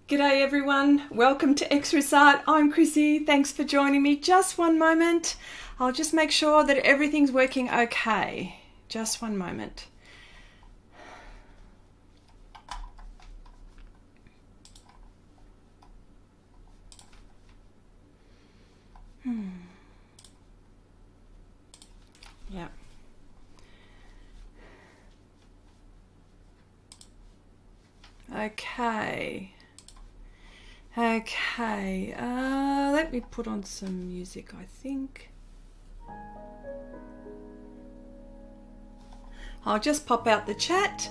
G'day everyone, welcome to Xrissart. I'm Chrissy, thanks for joining me. Just one moment, I'll just make sure that everything's working okay. Just one moment. Yeah. Okay. Okay, let me put on some music, I think. I'll just pop out the chat.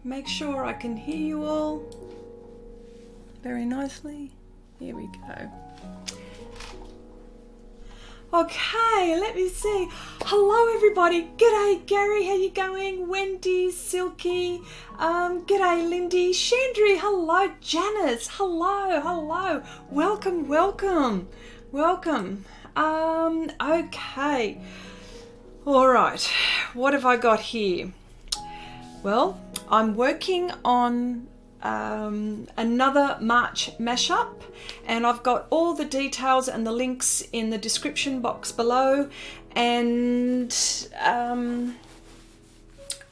Make sure I can hear you all very nicely. Here we go. Okay, let me see. Hello everybody. G'day Gary, how you going? Wendy, Silky, g'day Lindy, Chandri, hello Janice, hello. Welcome. Okay. All right, what have I got here? Well, I'm working on another March mashup, and I've got all the details and the links in the description box below, and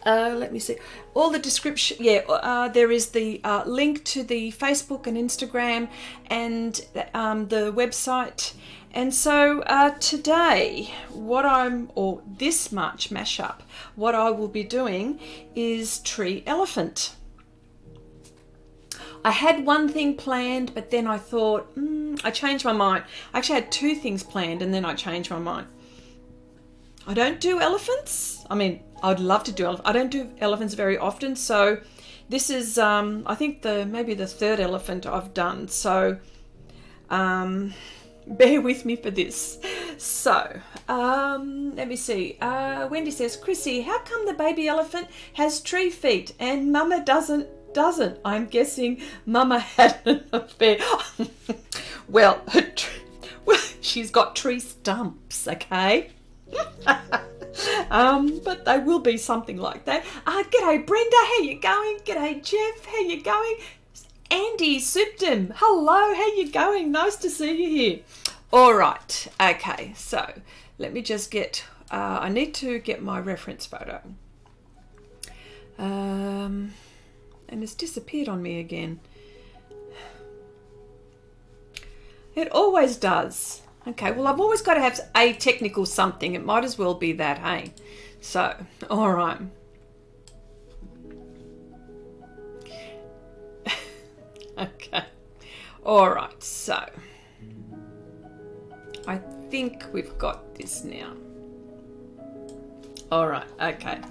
let me see, all the description, there is the link to the Facebook and Instagram and the website. And so today, this March mashup, what I will be doing is tree elephant. I had one thing planned, but then I thought, I changed my mind. I actually had two things planned, and then I changed my mind. I don't do elephants. I mean, I'd love to do elephants. I don't do elephants very often, so this is, I think, maybe the third elephant I've done. So bear with me for this. So let me see. Wendy says, Chrissy, how come the baby elephant has tree feet and Mama doesn't? I'm guessing Mama had an affair. well, she's got tree stumps, okay? But they will be something like that. G'day Brenda, how you going? G'day Jeff, how you going? Andy Supton, hello, how you going? Nice to see you here. All right, okay, so let me just get, I need to get my reference photo. And it's disappeared on me again. It always does. Okay, well, I've always got to have a technical something. It might as well be that, hey? So, all right. Okay. All right, so I think we've got this now. All right, okay.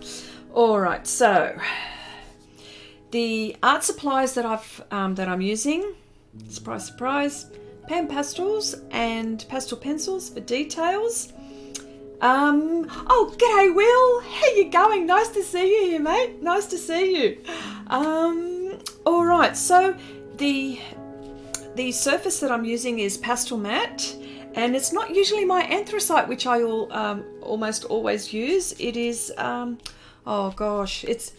All right, so the art supplies that I'm using, surprise, PanPastels and Pastel Pencils for details. Oh, g'day Will, how you going? Nice to see you here, mate. Nice to see you. All right, so the surface that I'm using is Pastelmat, and it's not usually my anthracite, which I almost always use. It is, oh gosh, it's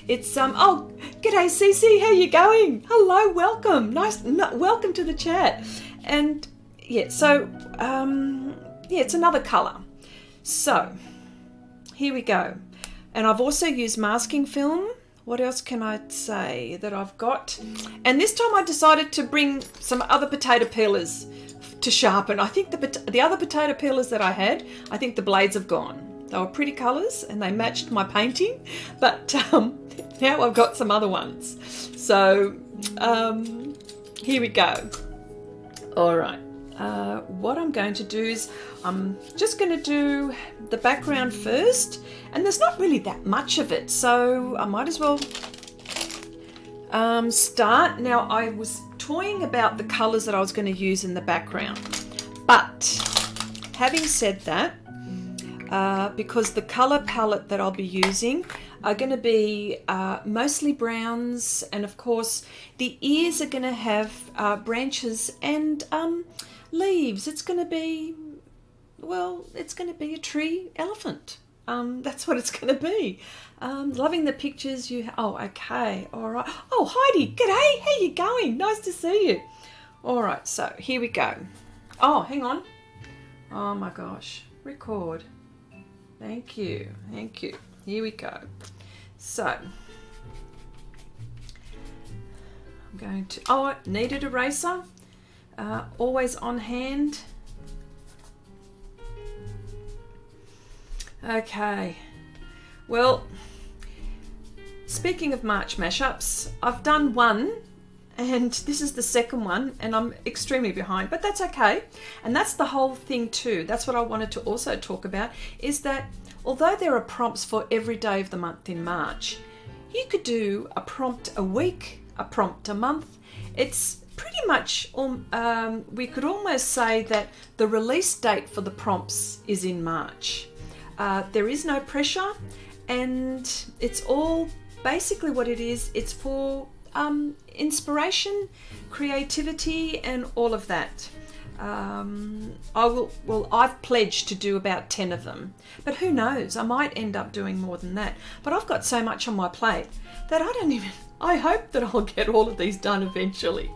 oh, g'day Cece, how you going? Hello, welcome, welcome to the chat. And yeah, so yeah, it's another color. So here we go. And I've also used masking film. What else can I say that I've got? And this time I decided to bring some other potato peelers to sharpen. I think the other potato peelers that I had, I think the blades have gone. They were pretty colors and they matched my painting, but now I've got some other ones. So here we go. All right, what I'm going to do is I'm just going to do the background first, and there's not really that much of it, so I might as well start. Now, I was toying about the colors that I was going to use in the background, but having said that, because the color palette that I'll be using are going to be mostly browns, and of course the ears are going to have branches and leaves. It's going to be, well, it's going to be a tree elephant. that's what it's going to be. Loving the pictures you... Oh, okay. All right. Oh, Heidi, g'day. How you going? Nice to see you. All right, so here we go. Oh, hang on. Oh, my gosh. Record. Thank you. Thank you. Here we go. So, I'm going to... Oh, Kneaded eraser. Always on hand. Okay. Well, speaking of March mashups, I've done one, and this is the second one, and I'm extremely behind, but that's okay. And that's the whole thing too. That's what I wanted to also talk about, is that although there are prompts for every day of the month in March, you could do a prompt a week, a prompt a month. It's pretty much, we could almost say that the release date for the prompts is in March. There is no pressure, and it's all basically what it is. It's for inspiration, creativity, and all of that. I've pledged to do about 10 of them, but who knows, I might end up doing more than that. But I've got so much on my plate that I hope that I'll get all of these done eventually.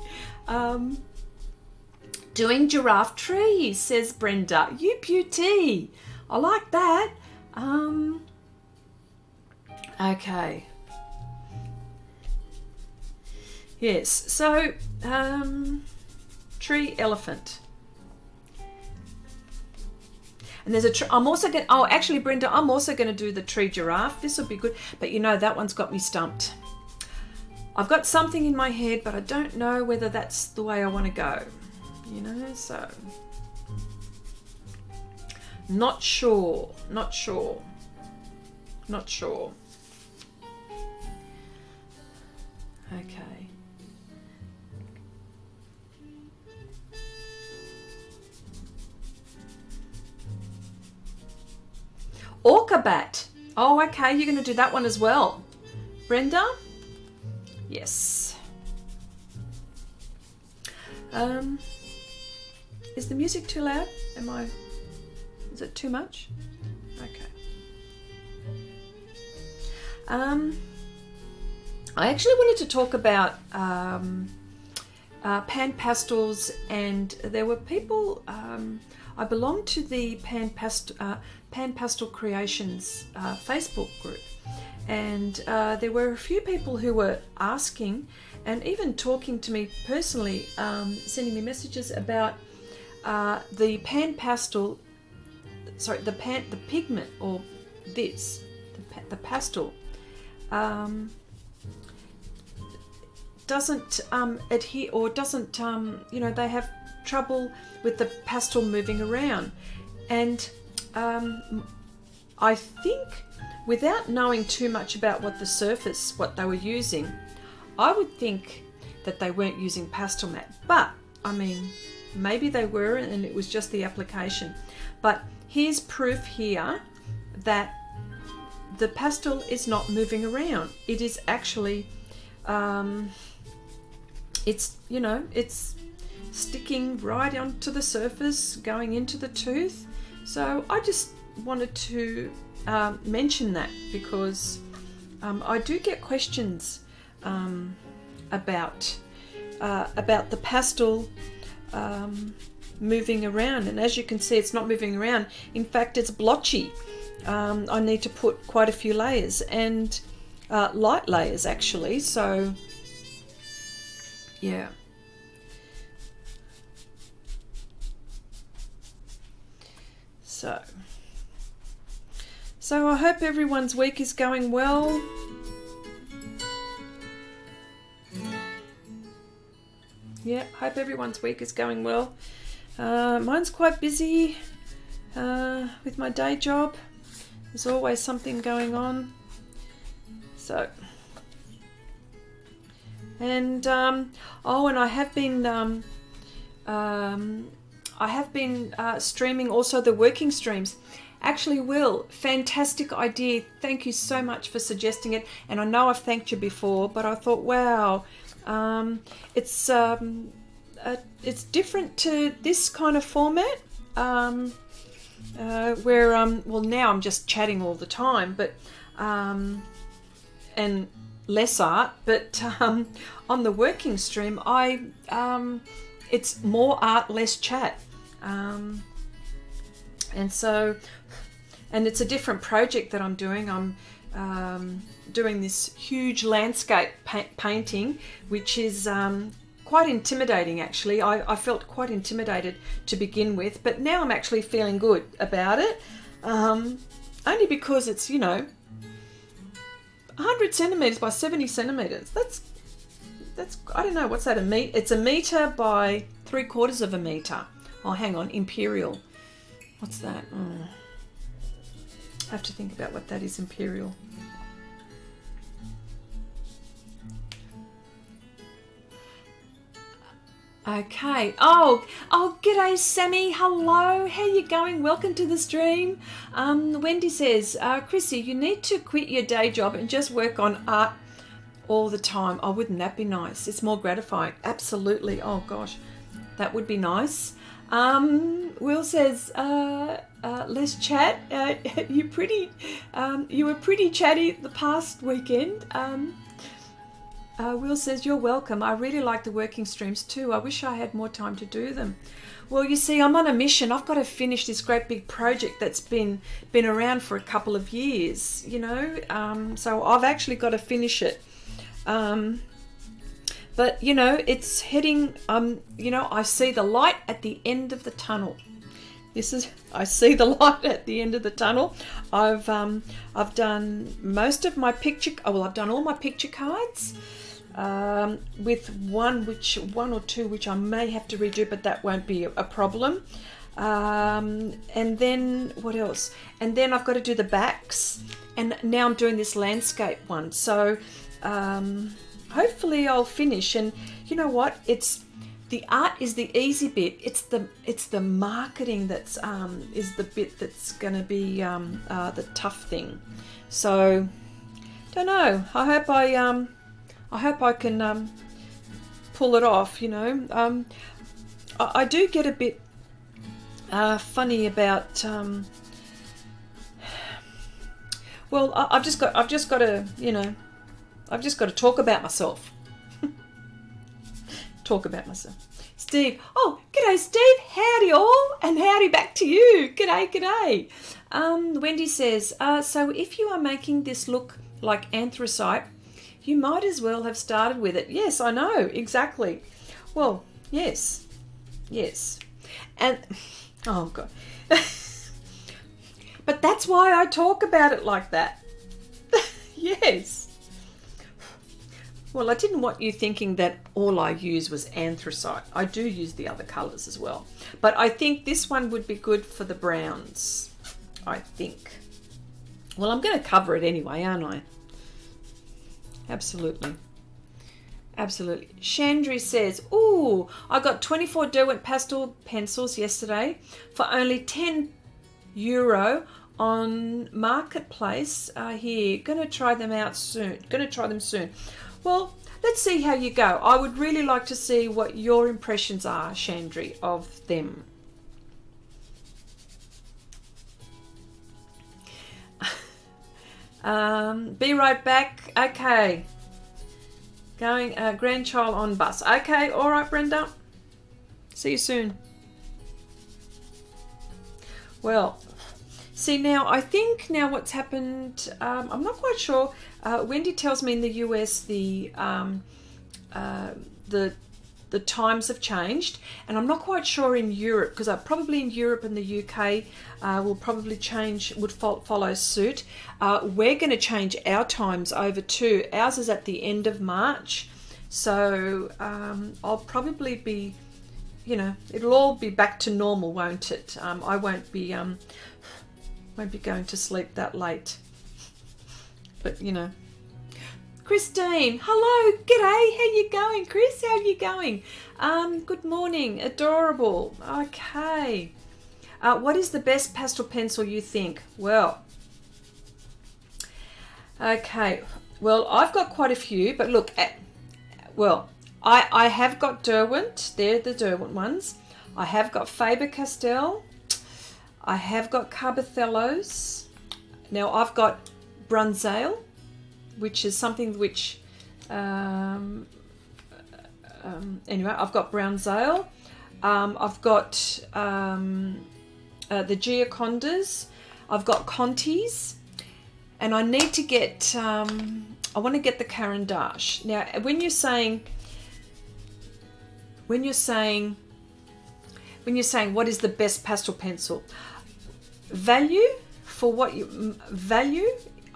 Doing giraffe trees, says Brenda. You beauty. I like that. Okay. Yes, so tree elephant. And there's a tree. I'm also going. Oh, actually, Brenda, I'm also going to do the tree giraffe. This will be good. But you know, that one's got me stumped. I've got something in my head, but I don't know whether that's the way I want to go. You know, so not sure. Not sure. Not sure. Okay. Orca bat. Oh, okay. You're going to do that one as well. Brenda? Yes. Is the music too loud? Is it too much? Okay. I actually wanted to talk about PanPastels, and there were people, I belong to the PanPastel Creations Facebook group, and there were a few people who were asking and even talking to me personally, sending me messages about the PanPastel, sorry, the pigment, or this, the pastel, doesn't adhere, or doesn't, you know, they have trouble with the pastel moving around. And I think, without knowing too much about what they were using, I would think that they weren't using Pastelmat. But, I mean, maybe they were and it was just the application. But here's proof here that the pastel is not moving around. It is actually, it's, you know, it's sticking right onto the surface, going into the tooth. So I just wanted to mention that, because I do get questions about the pastel moving around, and as you can see, it's not moving around. In fact, it's blotchy. I need to put quite a few layers, and light layers actually, so yeah. So I hope everyone's week is going well. Yeah, hope everyone's week is going well. Mine's quite busy with my day job. There's always something going on. So, and oh, and I have been streaming also the working streams. Actually, Will, fantastic idea. Thank you so much for suggesting it. And I know I've thanked you before, but I thought, wow, it's different to this kind of format. where well, now I'm just chatting all the time, but and less art, but on the working stream it's more art, less chat, and it's a different project that I'm doing. I'm doing this huge landscape painting, which is quite intimidating actually. I felt quite intimidated to begin with, but now I'm actually feeling good about it, only because it's, you know, 100 centimeters by 70 centimeters. That's I don't know, what's that, a meter? It's a meter by 3/4 of a meter. Oh, hang on, imperial. What's that? I have to think about what that is, imperial. Okay. Oh, g'day, Sammy. Hello. How you going? Welcome to the stream. Wendy says, Chrissy, you need to quit your day job and just work on art all the time. Oh, wouldn't that be nice? It's more gratifying. Absolutely. Oh, gosh, that would be nice. Will says, let's chat. You were pretty chatty the past weekend. Will says, you're welcome. I really like the working streams too. I wish I had more time to do them. Well, you see, I'm on a mission. I've got to finish this great big project that's been around for a couple of years, you know. So I've actually got to finish it. But, you know, it's heading, you know, I see the light at the end of the tunnel. I see the light at the end of the tunnel. I've done most of my picture, I've done all my picture cards, with one or two which I may have to redo, but that won't be a problem. And then what else? And then I've got to do the backs, and now I'm doing this landscape one. So hopefully I'll finish. And you know what? The art is the easy bit. It's the marketing that's is the bit that's going to be the tough thing. So don't know. I hope I can pull it off. You know, I do get a bit funny about. Well, I've just got to, you know, I've just got to talk about myself. Talk about myself. Steve, oh, g'day Steve, howdy all, and howdy back to you. G'day. Wendy says, so if you are making this look like anthracite, you might as well have started with it. Yes, I know, exactly. Well, yes. And, oh God. But that's why I talk about it like that. Yes. Well, I didn't want you thinking that all I use was anthracite. I do use the other colours as well. But I think this one would be good for the browns, I think. Well, I'm going to cover it anyway, aren't I? Absolutely. Chandri says, ooh, I got 24 Derwent pastel pencils yesterday for only €10 on Marketplace. Here, going to try them out soon. Well, let's see how you go. I would really like to see what your impressions are, Chandri, of them. Be right back. Okay. Going, grandchild on bus. Okay, all right, Brenda. See you soon. Well, see now, I think now what's happened, I'm not quite sure. Wendy tells me in the US the times have changed, and I'm not quite sure in Europe, because probably in Europe and the UK will probably follow suit. We're going to change our times over too. Ours is at the end of March, so I'll probably be, you know, it'll all be back to normal, won't it? I won't be going to sleep that late. But, you know. Christine, hello, g'day, how you going, Chris? How you going? Good morning, adorable. Okay. What is the best pastel pencil you think? Well, okay. Well, I've got quite a few, but look, I have got Derwent. They're the Derwent ones. I have got Faber Castel. I have got Carbothelos. Now I've got Brynzeel, which is something which, anyway, I've got Brynzeel. I've got the Giocondas. I've got Contes, and I need to get, I want to get the Caran d'Ache. Now, when you're saying what is the best pastel pencil, value for what you value,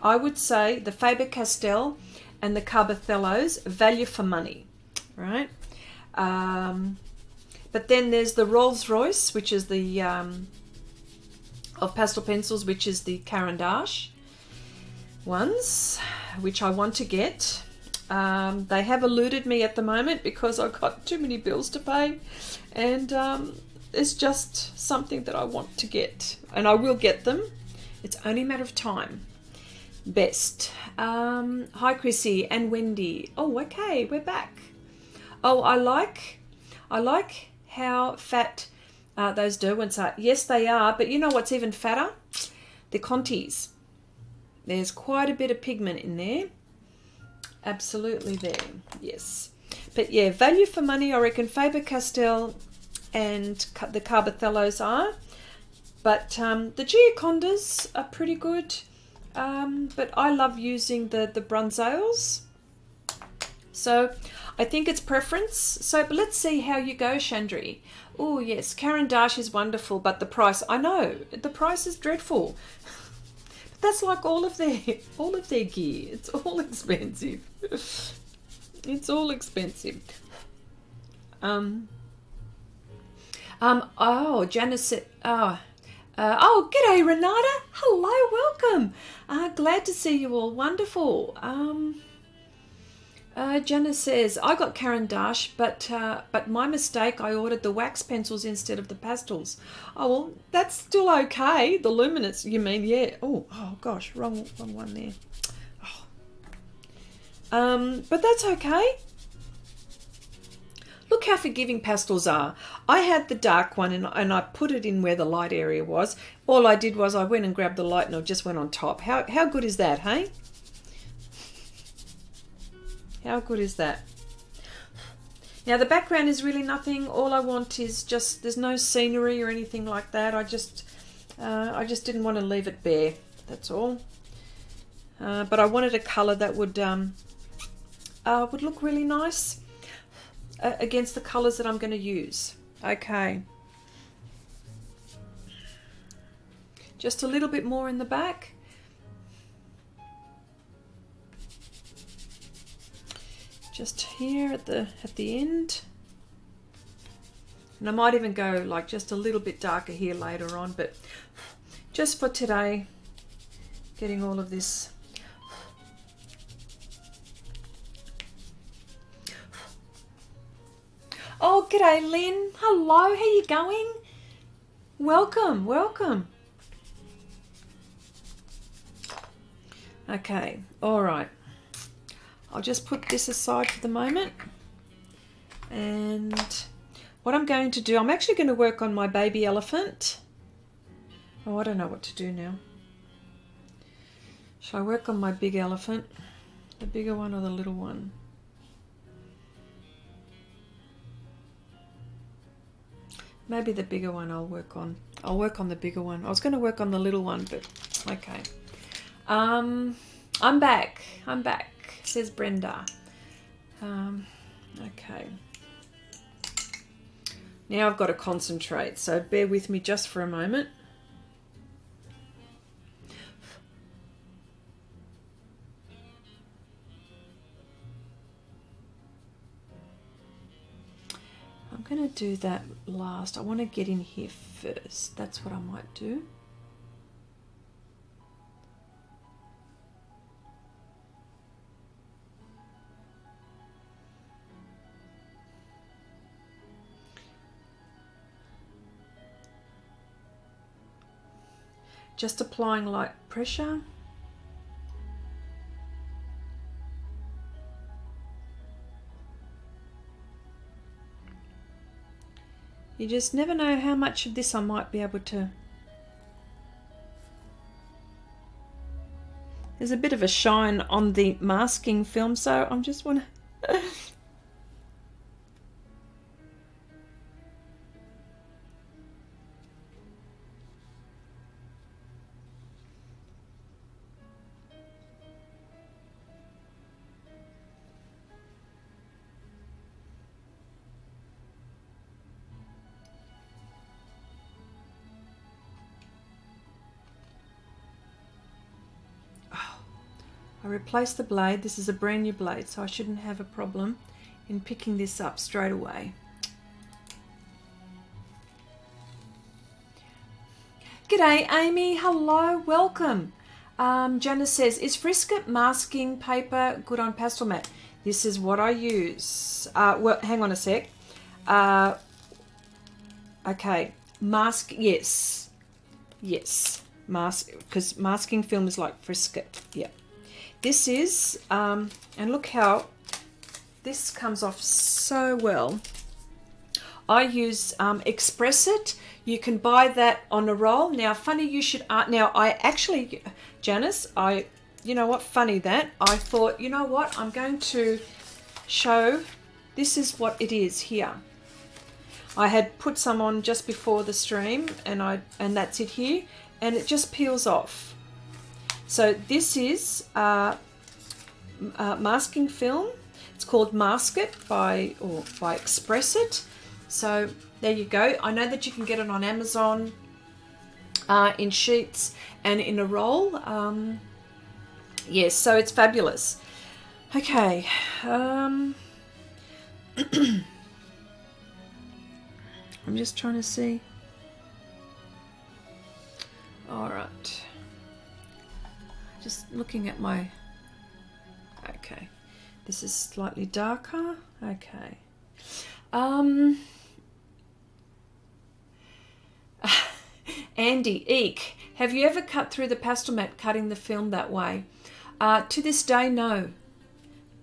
I would say the Faber Castel and the Carbothelos, value for money, right? But then there's the Rolls Royce, which is the of pastel pencils, which is the Caran d'Ache ones, which I want to get. They have eluded me at the moment because I've got too many bills to pay, and it's just something that I want to get, and I will get them. It's only a matter of time. Best. Hi Chrissy and Wendy. Oh, okay, we're back. Oh, I like how fat those Derwents are. Yes, they are, but you know what's even fatter? The Contes. There's quite a bit of pigment in there. Absolutely there, yes. But yeah, value for money, I reckon Faber Castel and the Carbothelos are. But the Giocondas are pretty good. But I love using the Brynzeels. So I think it's preference. So but let's see how you go, Chandri. Oh yes, Caran d'Ache is wonderful, but the price, I know, the price is dreadful. But that's like all of their gear. It's all expensive. It's all expensive. Oh, Janice said, oh, g'day Renata. Hello, welcome. Glad to see you all. Wonderful. Janice says, I got Caran d'Ache, but my mistake, I ordered the wax pencils instead of the pastels. Oh, well, that's still okay. The luminous, you mean, yeah. Oh gosh, wrong one there. Oh. But that's okay. Look how forgiving pastels are. I had the dark one and I put it in where the light area was. All I did was I went and grabbed the light and I just went on top. How good is that, hey? How good is that? Now the background is really nothing. All I want is just, there's no scenery or anything like that. I just didn't want to leave it bare. That's all. But I wanted a colour that would look really nice against the colours that I'm going to use. Okay. Just a little bit more in the back. Just here at the end. And I might even go like just a little bit darker here later on, but just for today, getting all of this. Oh, g'day Lynn. Hello, how you going? Welcome, welcome. Okay, all right. I'll just put this aside for the moment. And what I'm going to do, I'm actually going to work on my baby elephant. Oh, I don't know what to do now. Shall I work on my big elephant? The bigger one or the little one? Maybe the bigger one I'll work on. I'll work on the bigger one. I was going to work on the little one, but okay. I'm back. I'm back, says Brenda. Okay. Now I've got to concentrate, so bear with me just for a moment. I'm going to do that last. I want to get in here first. That's what I might do. Just applying light pressure. You just never know how much of this I might be able to there's a bit of a shine on the masking film, so I just want to I replaced the blade. This is a brand new blade, so I shouldn't have a problem in picking this up straight away. G'day Amy, hello, welcome. Janice says, is Xrissart masking paper good on Pastelmat? This is what I use. Well, hang on a sec. Okay, mask, yes. Yes, mask, because masking film is like Xrissart, yeah. This is, and look how this comes off so well. I use Xrissart. You can buy that on a roll. Now, funny you should, now I actually, Janice, you know what, funny that, I thought, you know what, I'm going to show, this is what it is here. I had put some on just before the stream, and that's it here, and it just peels off. So this is masking film. It's called Mask It by Xrissart. So there you go. I know that you can get it on Amazon in sheets and in a roll. Yes, so it's fabulous. Okay. I'm just trying to see. All right. Just looking at my, okay, this is slightly darker, okay. Andy, eek, have you ever cut through the Pastelmat cutting the film that way? To this day, no,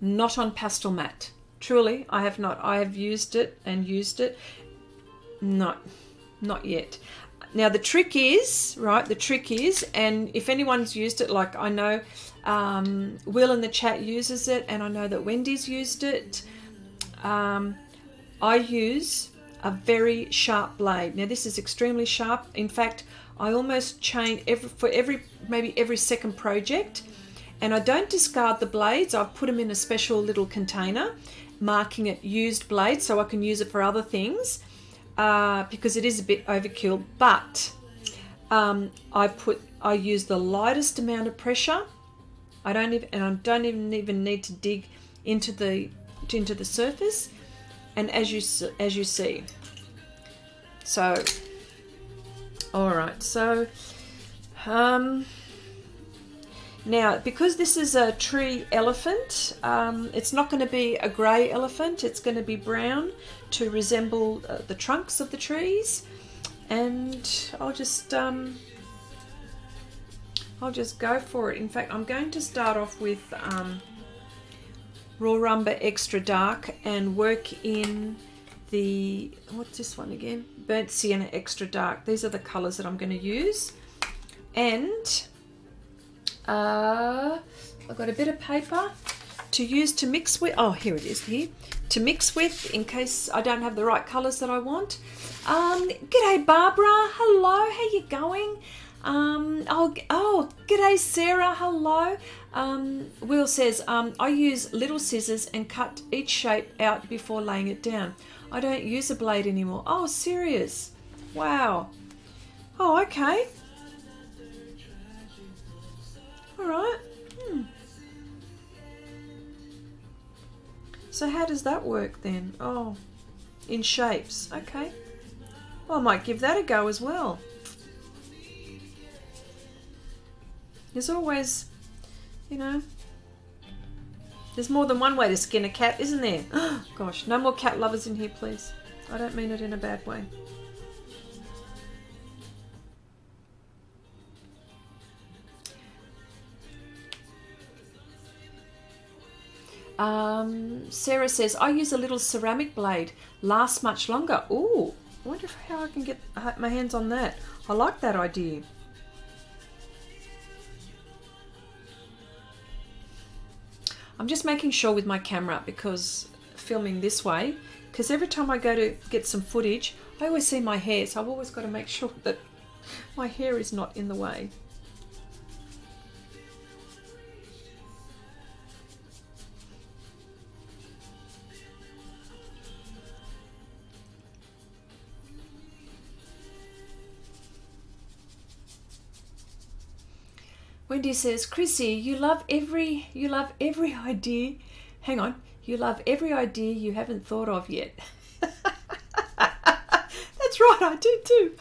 not on Pastelmat. Truly, I have not. I have used it and used it. No, not yet. Now the trick is, right, the trick is, and if anyone's used it, like I know Will in the chat uses it, and I know that Wendy's used it, I use a very sharp blade. Now this is extremely sharp. In fact, I almost change maybe every second project, and I don't discard the blades. I've put them in a special little container, marking it used blade, so I can use it for other things. Because it is a bit overkill, but I use the lightest amount of pressure. I don't even need to dig into the surface. And as you see, so all right. So now because this is a tree elephant, it's not going to be a grey elephant. It's going to be brown to resemble the trunks of the trees, and I'll just go for it. In fact, I'm going to start off with Raw Rumba Extra Dark and work in the, what's this one again? Burnt Sienna Extra Dark. These are the colours that I'm going to use, and I've got a bit of paper to use to mix with. Oh, here it is here. To mix with in case I don't have the right colours that I want. G'day Barbara, hello, how you going? G'day Sarah, hello. Will says, I use little scissors and cut each shape out before laying it down. I don't use a blade anymore. Oh, serious? Wow. Oh, okay. All right. So how does that work then? Oh, in shapes. Okay. Well, I might give that a go as well. There's always, you know, there's more than one way to skin a cat, isn't there? Oh, gosh, no more cat lovers in here, please. I don't mean it in a bad way. Sarah says, I use a little ceramic blade, lasts much longer. Ooh, I wonder how I can get my hands on that. I like that idea. I'm just making sure with my camera, because filming this way, because every time I go to get some footage, I always see my hair, so I've always got to make sure that my hair is not in the way. Wendy says, Chrissy, you love every idea. Hang on, you love every idea you haven't thought of yet. That's right, I do too.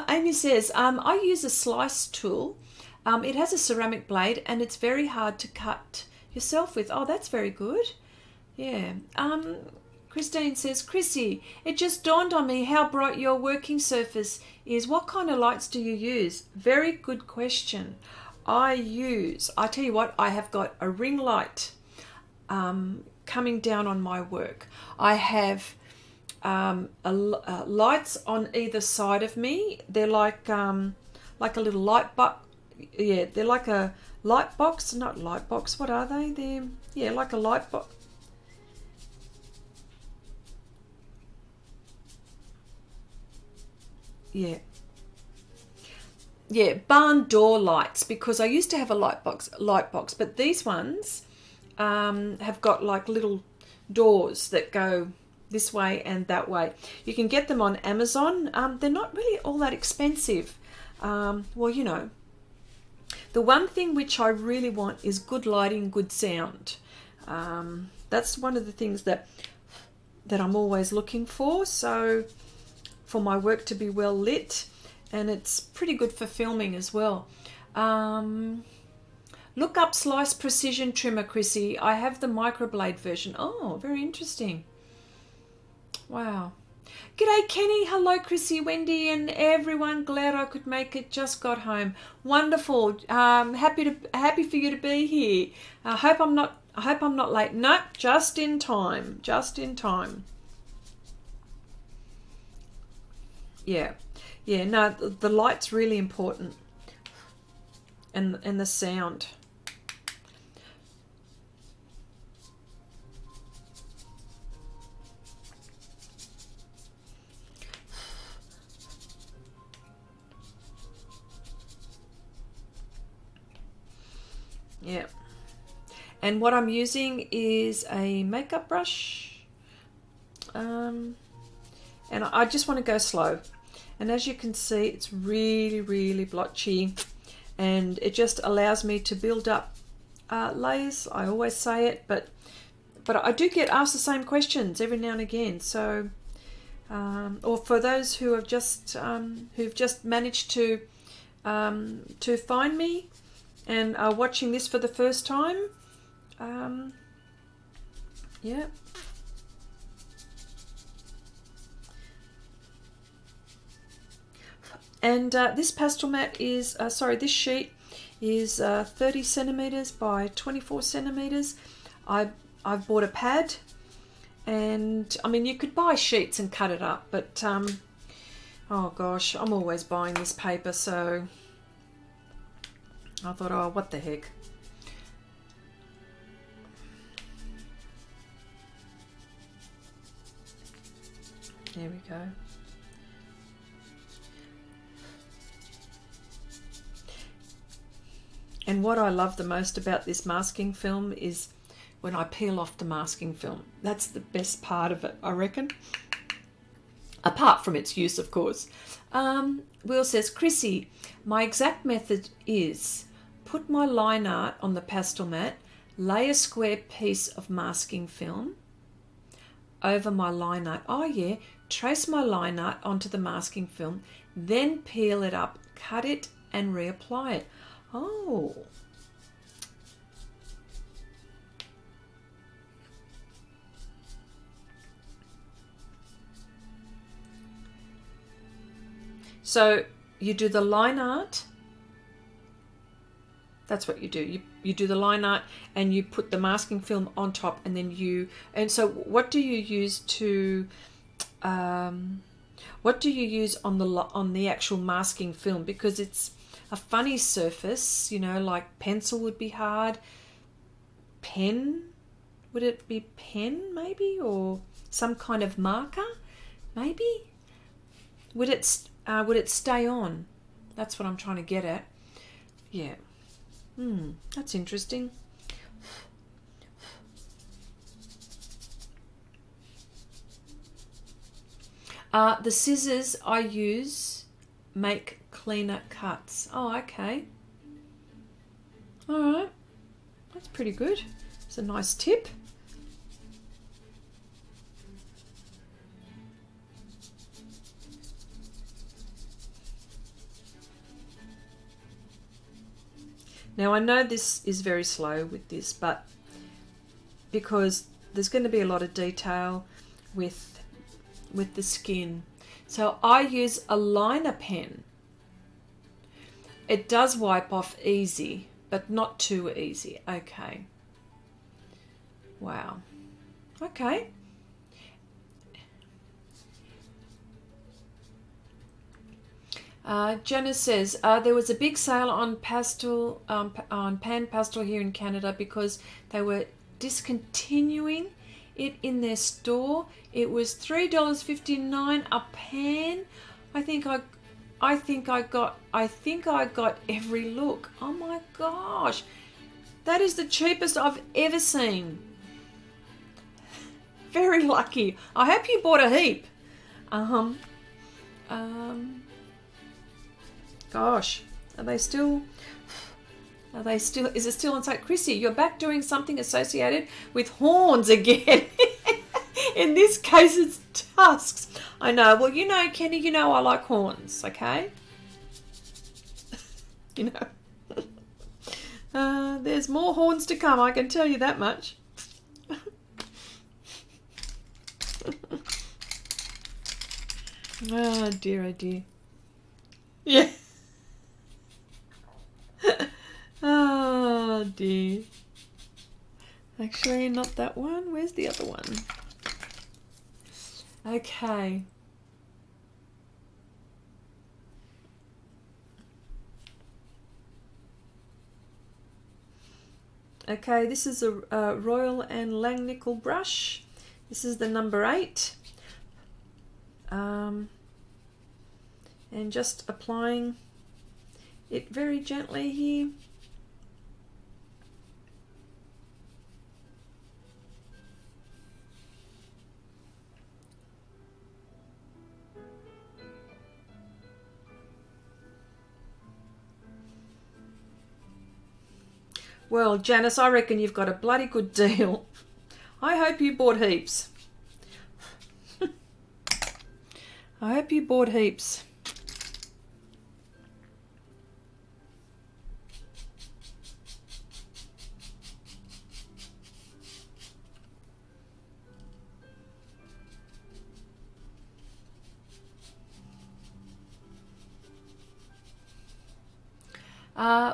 Amy says, I use a slice tool. It has a ceramic blade and it's very hard to cut yourself with. Oh, that's very good. Yeah. Christine says, Chrissy, it just dawned on me how bright your working surface is. What kind of lights do you use? Very good question. I tell you what, I have got a ring light coming down on my work. I have lights on either side of me. They're like a little light box. Yeah, they're like a light box. Not light box. What are they? They're like a light box. Yeah. Yeah, barn door lights, because I used to have a light box, but these ones have got like little doors that go this way and that way. You can get them on Amazon. They're not really all that expensive. Well, you know, the one thing which I really want is good lighting, good sound. That's one of the things that I'm always looking for. So for my work to be well lit, and it's pretty good for filming as well. Look up Slice Precision Trimmer, Chrissy. I have the microblade version. Oh, very interesting. Wow. G'day, Kenny. Hello, Chrissy, Wendy, and everyone. Glad I could make it. Just got home. Wonderful. Happy for you to be here. I hope I'm not late. Nope, just in time. Just in time. Yeah. Yeah, no, the light's really important, and the sound. Yeah. And what I'm using is a makeup brush, and I just want to go slow. And as you can see, it's really, really blotchy, and it just allows me to build up layers. I always say it, but I do get asked the same questions every now and again. So, or for those who have just who've just managed to find me and are watching this for the first time, yeah. And this Pastelmat is, this sheet is 30 centimeters by 24 centimeters. I've bought a pad, and I mean, you could buy sheets and cut it up, but oh gosh, I'm always buying this paper, so I thought, oh, what the heck. There we go. And what I love the most about this masking film is when I peel off the masking film. That's the best part of it, I reckon. Apart from its use, of course. Will says, Chrissy, my exact method is put my line art on the Pastelmat, lay a square piece of masking film over my line art. Oh yeah, trace my line art onto the masking film, then peel it up, cut it and reapply it. Oh. So you do the line art. That's what you do. You do the line art and you put the masking film on top, and then so what do you use to what do you use on the actual masking film? Because it's a funny surface, you know, like pencil would be hard. Pen, would it be pen maybe, or some kind of marker maybe? Would it stay on? That's what I'm trying to get at. Yeah. That's interesting. The scissors I use make cleaner cuts. Oh, okay. All right. That's pretty good. It's a nice tip. Now I know this is very slow with this, but because there's going to be a lot of detail with the skin. So I use a liner pen. It does wipe off easy, but not too easy. Okay. Wow. Okay. Jenna says there was a big sale on on PanPastel here in Canada because they were discontinuing it in their store. It was $3.59 a pan. I think I got every look. Oh my gosh, that is the cheapest I've ever seen. Very lucky. I hope you bought a heap. Gosh, is it still on sale? Chrissy, you're back doing something associated with horns again. In this case, it's tusks. I know. Well, you know, Kenny, you know I like horns, okay? You know. There's more horns to come, I can tell you that much. Oh dear, oh dear. Yeah. Oh dear. Actually, not that one. Where's the other one? Okay. Okay, this is a Royal and Langnickel brush. This is the number 8. And just applying it very gently here. Well, Janice, I reckon you've got a bloody good deal. I hope you bought heaps. I hope you bought heaps.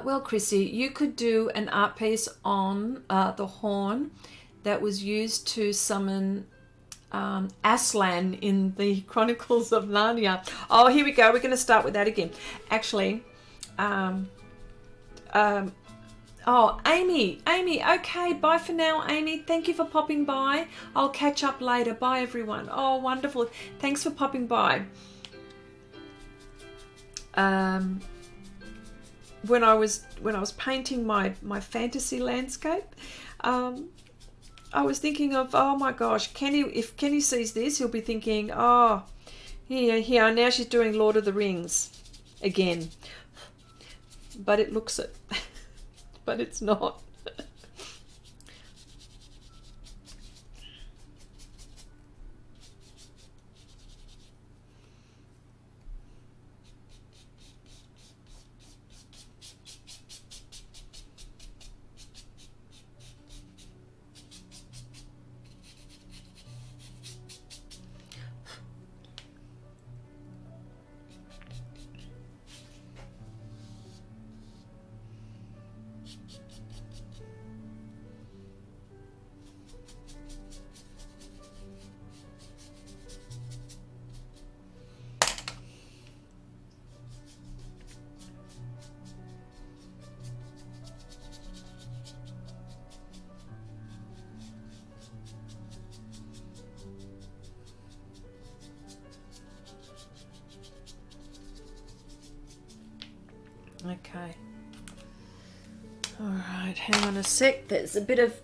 Well, Chrissy, you could do an art piece on the horn that was used to summon Aslan in the Chronicles of Narnia. Oh, here we go. We're going to start with that again. Actually, oh, Amy, okay, bye for now, Amy. Thank you for popping by. I'll catch up later. Bye, everyone. Oh, wonderful. Thanks for popping by. When I was painting my fantasy landscape, I was thinking of, oh my gosh, Kenny, if Kenny sees this, he'll be thinking, oh, here, now she's doing Lord of the Rings again. But it looks it, but it's not. Okay. All right, hang on a sec. There's a bit of...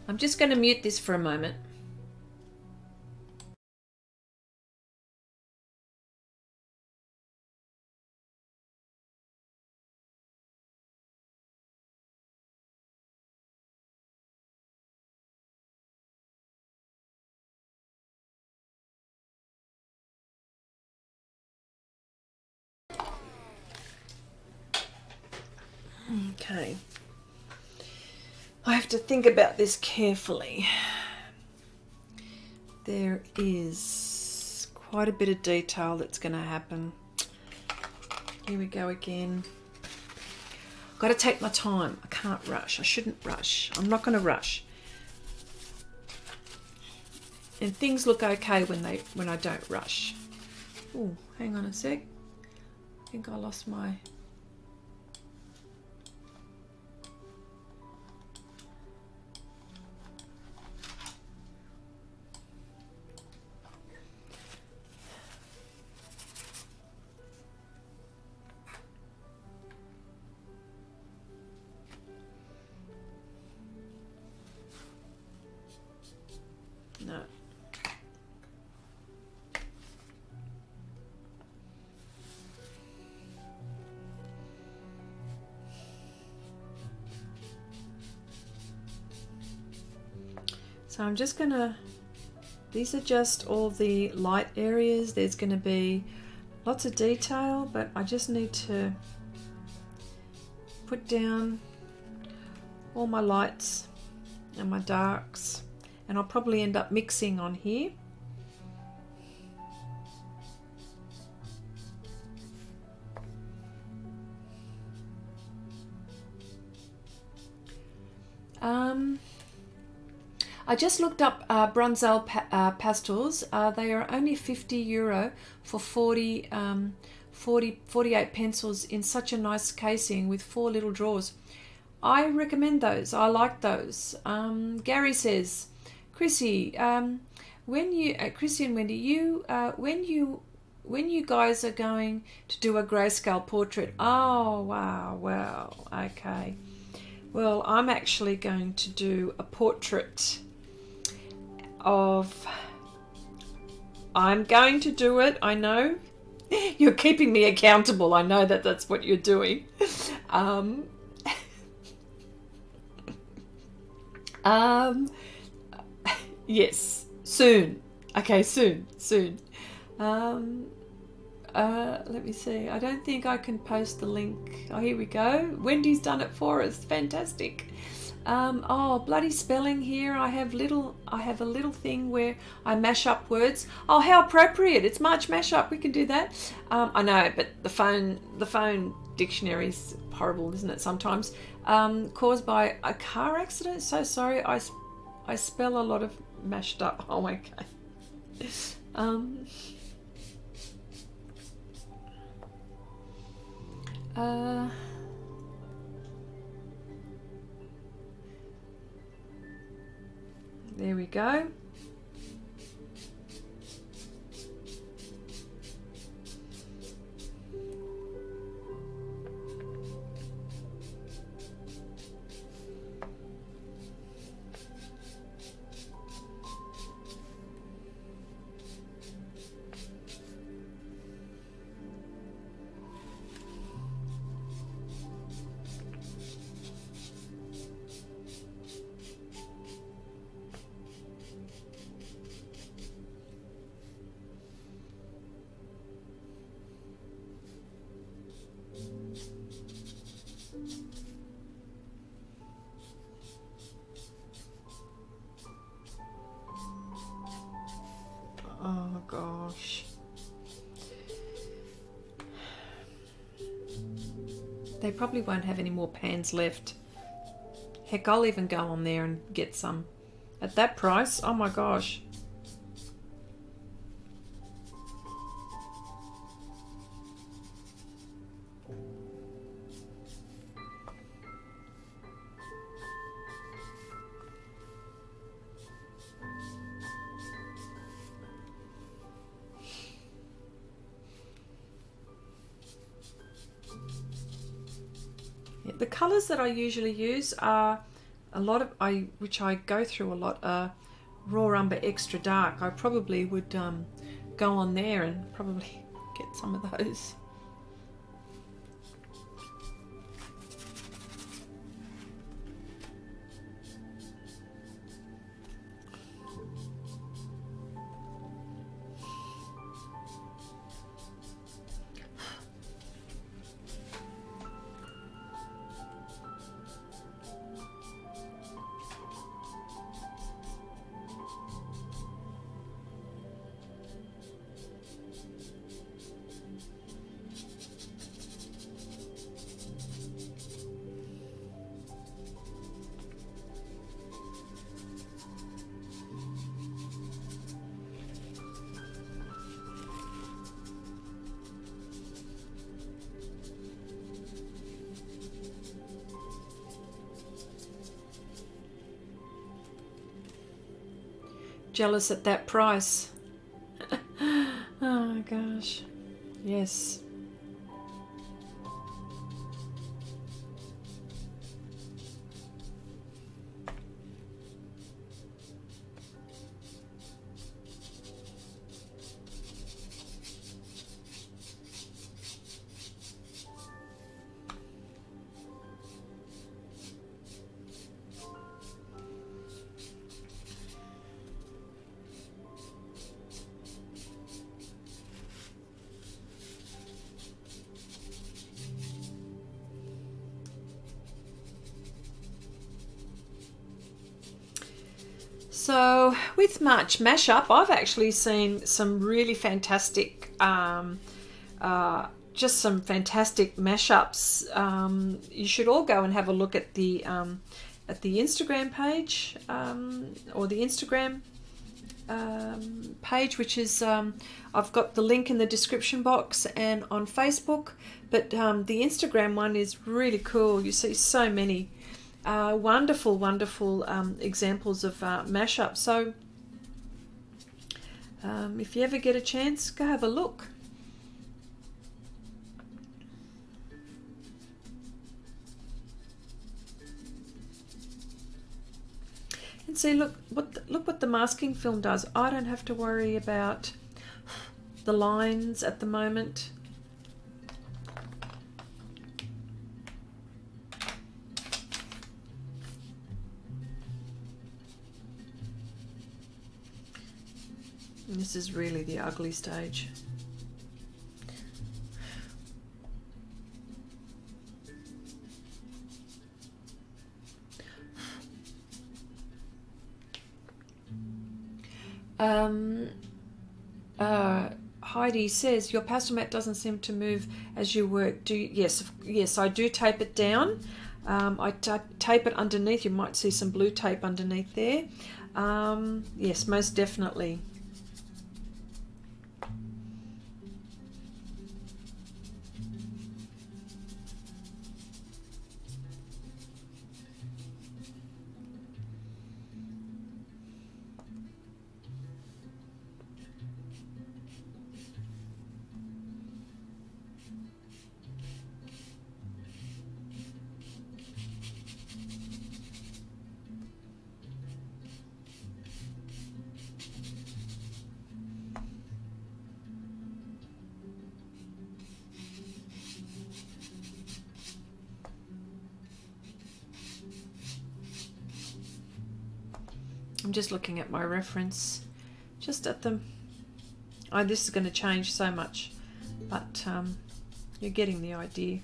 I'm just going to mute this for a moment. Okay. I have to think about this carefully. There is quite a bit of detail that's going to happen. Here we go again. I've got to take my time. I can't rush. I shouldn't rush. I'm not going to rush. And things look okay when I don't rush. Oh, hang on a sec. I think I lost my... No. So I'm just gonna, these are just all the light areas. There's gonna be lots of detail, but I just need to put down all my lights and my darks, and I'll probably end up mixing on here. I just looked up Brynzeel pastels. They are only €50 for 48 pencils in such a nice casing with 4 little drawers. I recommend those. I like those. Gary says, Chrissy, when you, Chrissy and Wendy, when you guys are going to do a grayscale portrait. Oh wow, okay. Well, I'm actually going to do a portrait of... I'm going to do it, I know. You're keeping me accountable. I know that that's what you're doing. Yes, soon. Okay, soon. Let me see. I don't think I can post the link. Oh, here we go. Wendy's done it for us. Fantastic. Oh, bloody spelling here. I have a little thing where I mash up words. Oh, how appropriate. It's March mashup. We can do that. I know, but the phone dictionary's horrible, isn't it, sometimes? Caused by a car accident. So sorry. I spell a lot of mashed up. Oh, okay. There we go. Oh gosh. They probably won't have any more pans left. Heck, I'll even go on there and get some. At that price, oh my gosh. the colours that I usually use are a lot of which I go through a lot, are Raw Umber Extra Dark. I probably would go on there and probably get some of those. Jealous at that price. Oh gosh, yes. So with March Mashup, I've actually seen some really fantastic, just some fantastic mashups. You should all go and have a look at the Instagram page, or the Instagram page, which is, I've got the link in the description box, and on Facebook. But the Instagram one is really cool. You see so many wonderful examples of mashup. So if you ever get a chance, go have a look. And see, look what the masking film does. I don't have to worry about the lines at the moment. And this is really the ugly stage. Heidi says your pastel mat doesn't seem to move as you work. Do you? Yes, I do tape it down. I tape it underneath. You might see some blue tape underneath there. Yes, most definitely. I'm just looking at my reference, just at them. Oh, this is going to change so much, but you're getting the idea.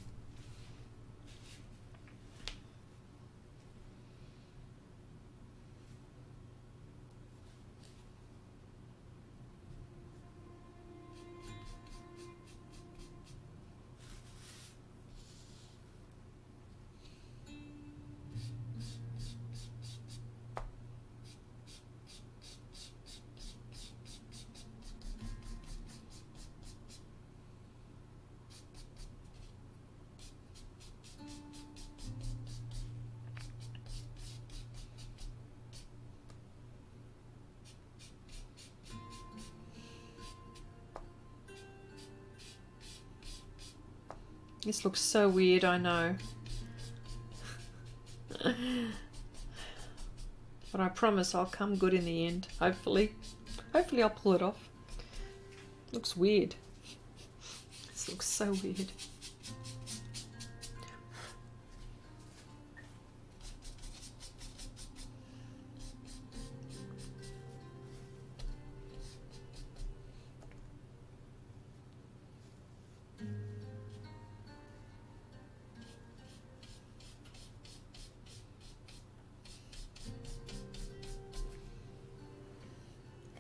This looks so weird, I know. But I promise I'll come good in the end, hopefully. Hopefully I'll pull it off. Looks weird. This looks so weird.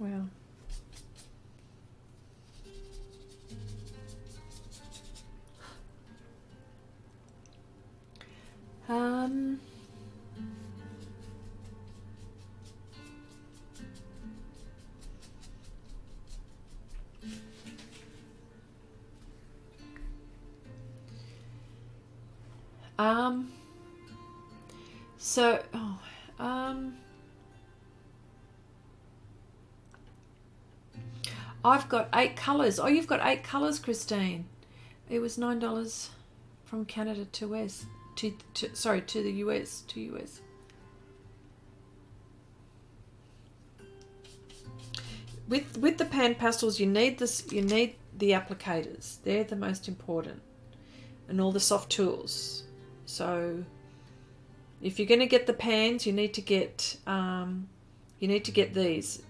Wow. Um, so, I've got 8 colours. Oh, you've got 8 colours, Christine. It was $9 from Canada to West. Sorry, to the US. To US. With the pan pastels, you need this. You need the applicators. They're the most important, and all the soft tools. So, if you're going to get the pans, you need to get these.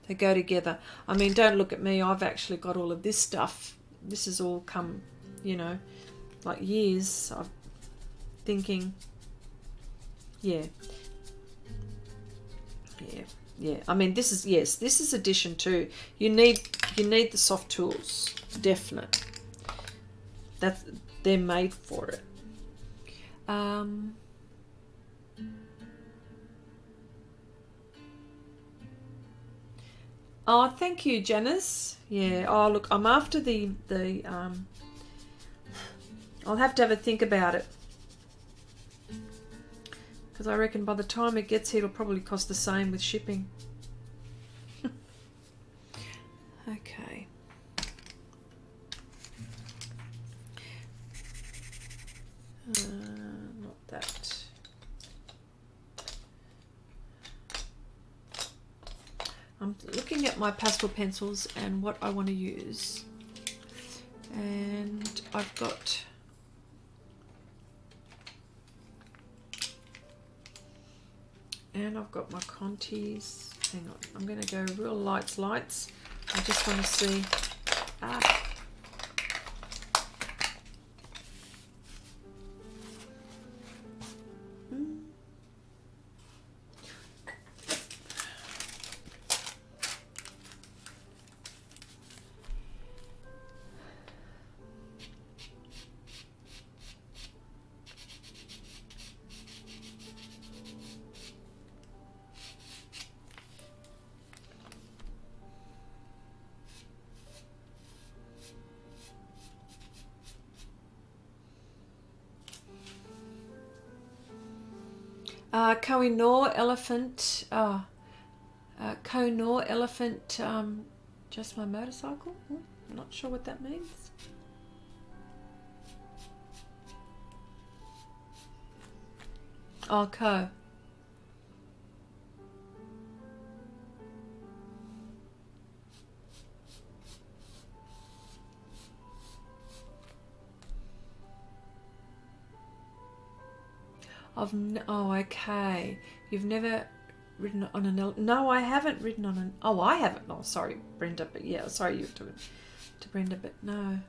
They go together. I mean, don't look at me. I've actually got all of this stuff. This has all come, you know, like years. I'm thinking, yeah. I mean, this is addition too. You need the soft tools, definite. They're made for it. Oh, thank you, Janice. Yeah. Oh, look, I'm after the I'll have to have a think about it, because I reckon by the time it gets here, it'll probably cost the same with shipping. Okay. Not that. I'm looking at my pastel pencils and what I want to use, and I've got my Contes. Hang on, I'm going to go real lights. I just want to see. Kohinoor elephant. Kohinoor elephant. Just my motorcycle. I'm not sure what that means. Oh, Co. Oh, okay. You've never written on an no, I haven't written on an. Oh, I haven't. Oh, sorry, Brenda. But yeah, sorry you to Brenda, but no.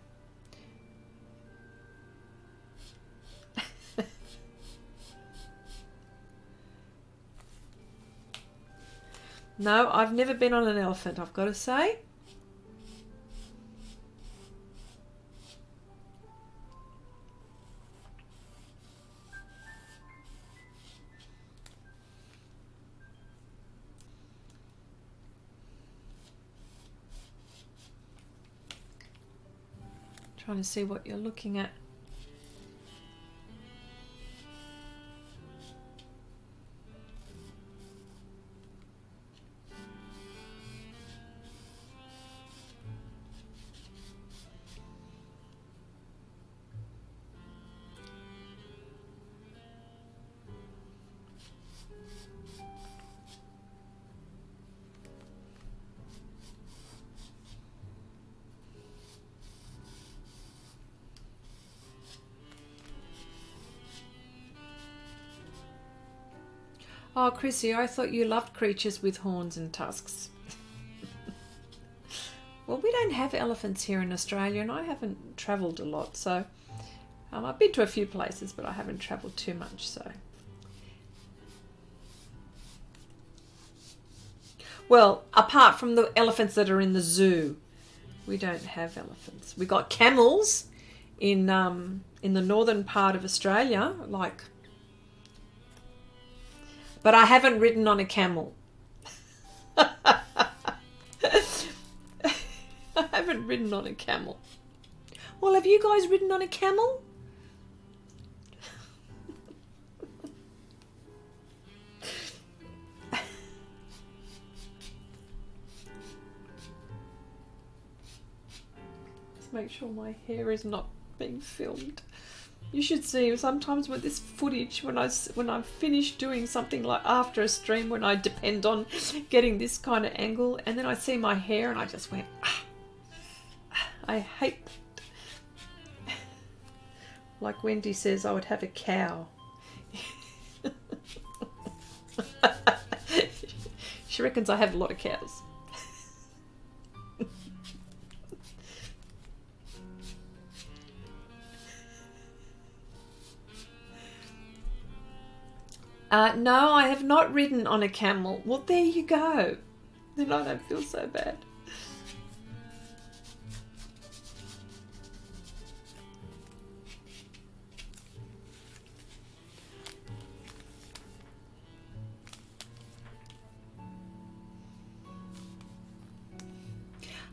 No, I've never been on an elephant, I've got to say. Trying to see what you're looking at. Oh, Chrissy, I thought you loved creatures with horns and tusks. Well, we don't have elephants here in Australia, and I haven't travelled a lot, so I've been to a few places, but I haven't travelled too much, so. Well, apart from the elephants that are in the zoo, we don't have elephants. We got camels in the northern part of Australia, like, but I haven't ridden on a camel. I haven't ridden on a camel. Well, have you guys ridden on a camel? Make sure my hair is not being filmed. You should see sometimes with this footage when I've finished doing something like after a stream, when I depend on getting this kind of angle, and then I see my hair and I just went, I hate that. Like Wendy says, I would have a cow. She reckons I have a lot of cows. No, I have not ridden on a camel. Well, there you go. Then I don't feel so bad.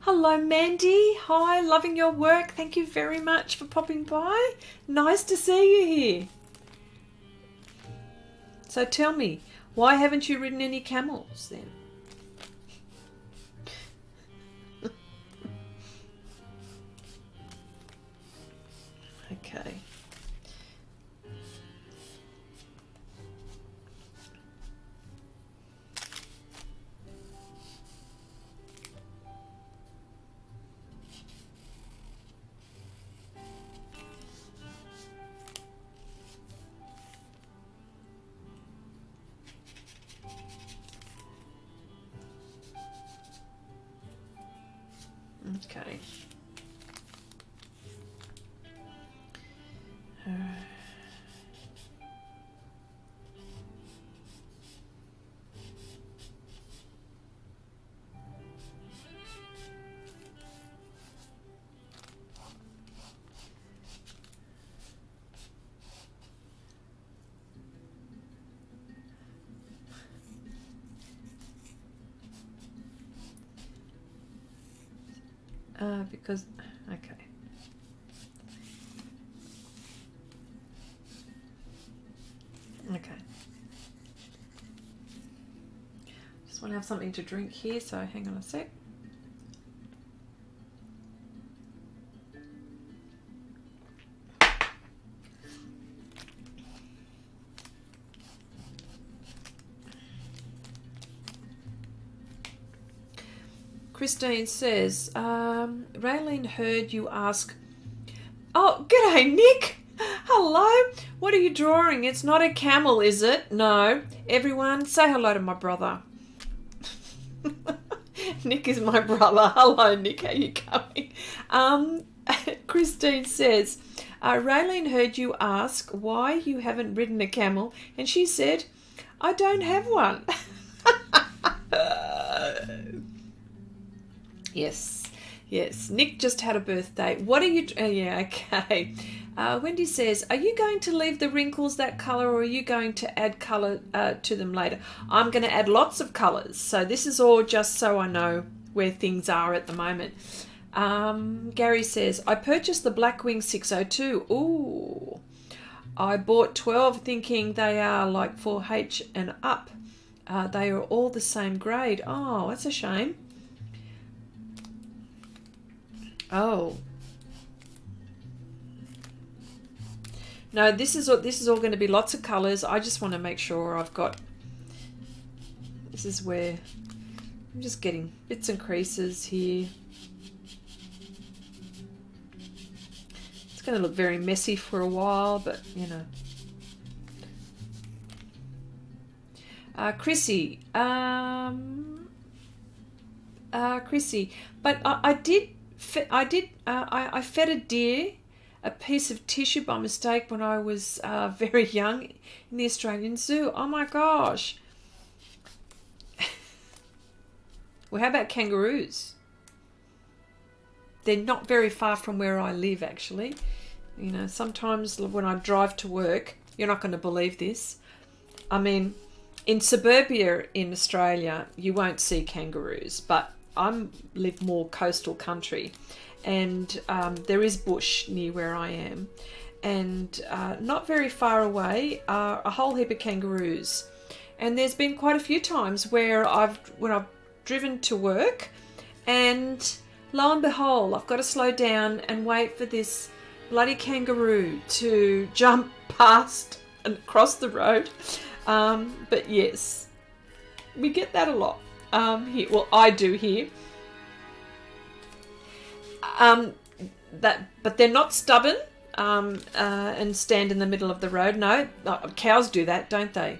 Hello, Mandy. Hi, loving your work. Thank you very much for popping by. Nice to see you here. So tell me, why haven't you ridden any camels then? Okay. Okay. Because, okay. Okay. Just want to have something to drink here, so hang on a sec. Christine says, Raylene heard you ask, oh, g'day, Nick. Hello. What are you drawing? It's not a camel, is it? No. Everyone, say hello to my brother. Nick is my brother. Hello, Nick. How you going? Christine says, Raylene heard you ask why you haven't ridden a camel, and she said, I don't have one. Yes, yes. Nick just had a birthday. What are you... yeah, okay. Wendy says, are you going to leave the wrinkles that colour, or are you going to add colour to them later? I'm going to add lots of colours. So this is all just so I know where things are at the moment. Gary says, I purchased the Blackwing 602. Ooh. I bought 12 thinking they are like 4H and up. They are all the same grade. Oh, that's a shame. Oh. No, this is all going to be lots of colours. I just want to make sure I've got... This is where I'm just getting bits and creases here. It's going to look very messy for a while, but you know. Chrissy. Chrissy. But I fed a deer a piece of tissue by mistake when I was very young in the Australian Zoo. Oh my gosh. Well, how about kangaroos? They're not very far from where I live, actually. You know, sometimes when I drive to work, you're not going to believe this. I mean, in suburbia in Australia, you won't see kangaroos, but I live more coastal country, and there is bush near where I am, and not very far away are a whole heap of kangaroos. And there's been quite a few times where when I've driven to work, and lo and behold, I've got to slow down and wait for this bloody kangaroo to jump past and across the road. But yes, we get that a lot here. Well, I do here. But they're not stubborn and stand in the middle of the road. No, cows do that, don't they?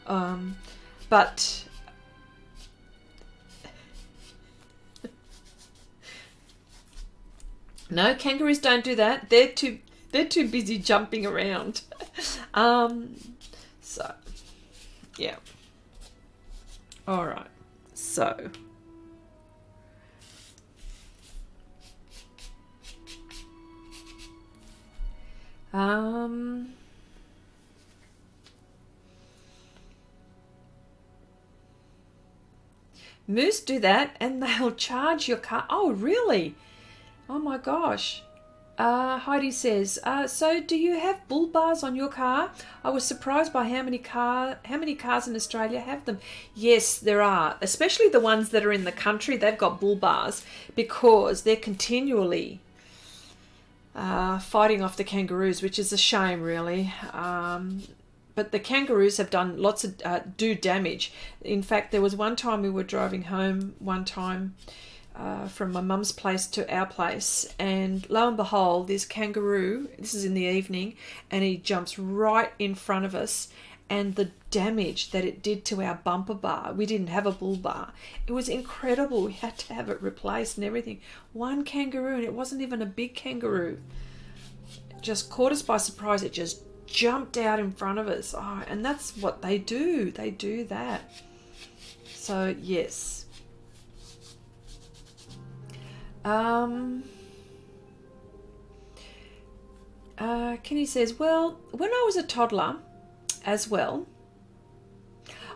But no, kangaroos don't do that. They're too busy jumping around. So yeah. All right. So moose do that, and they'll charge your car. Oh, really? Oh my gosh. Heidi says, so do you have bull bars on your car? I was surprised by how many cars in Australia have them. Yes, there are, especially the ones that are in the country. They've got bull bars because they're continually fighting off the kangaroos, which is a shame, really. But the kangaroos have done lots of do damage. In fact, there was one time we were driving home from my mum's place to our place, and lo and behold, this kangaroo, this is in the evening, and he jumps right in front of us, and the damage that it did to our bumper bar. We didn't have a bull bar. It was incredible. We had to have it replaced and everything. One kangaroo, and it wasn't even a big kangaroo. It just caught us by surprise. It just jumped out in front of us. Oh, and that's what they do. They do that. So yes. Kenny says, well, when I was a toddler as well,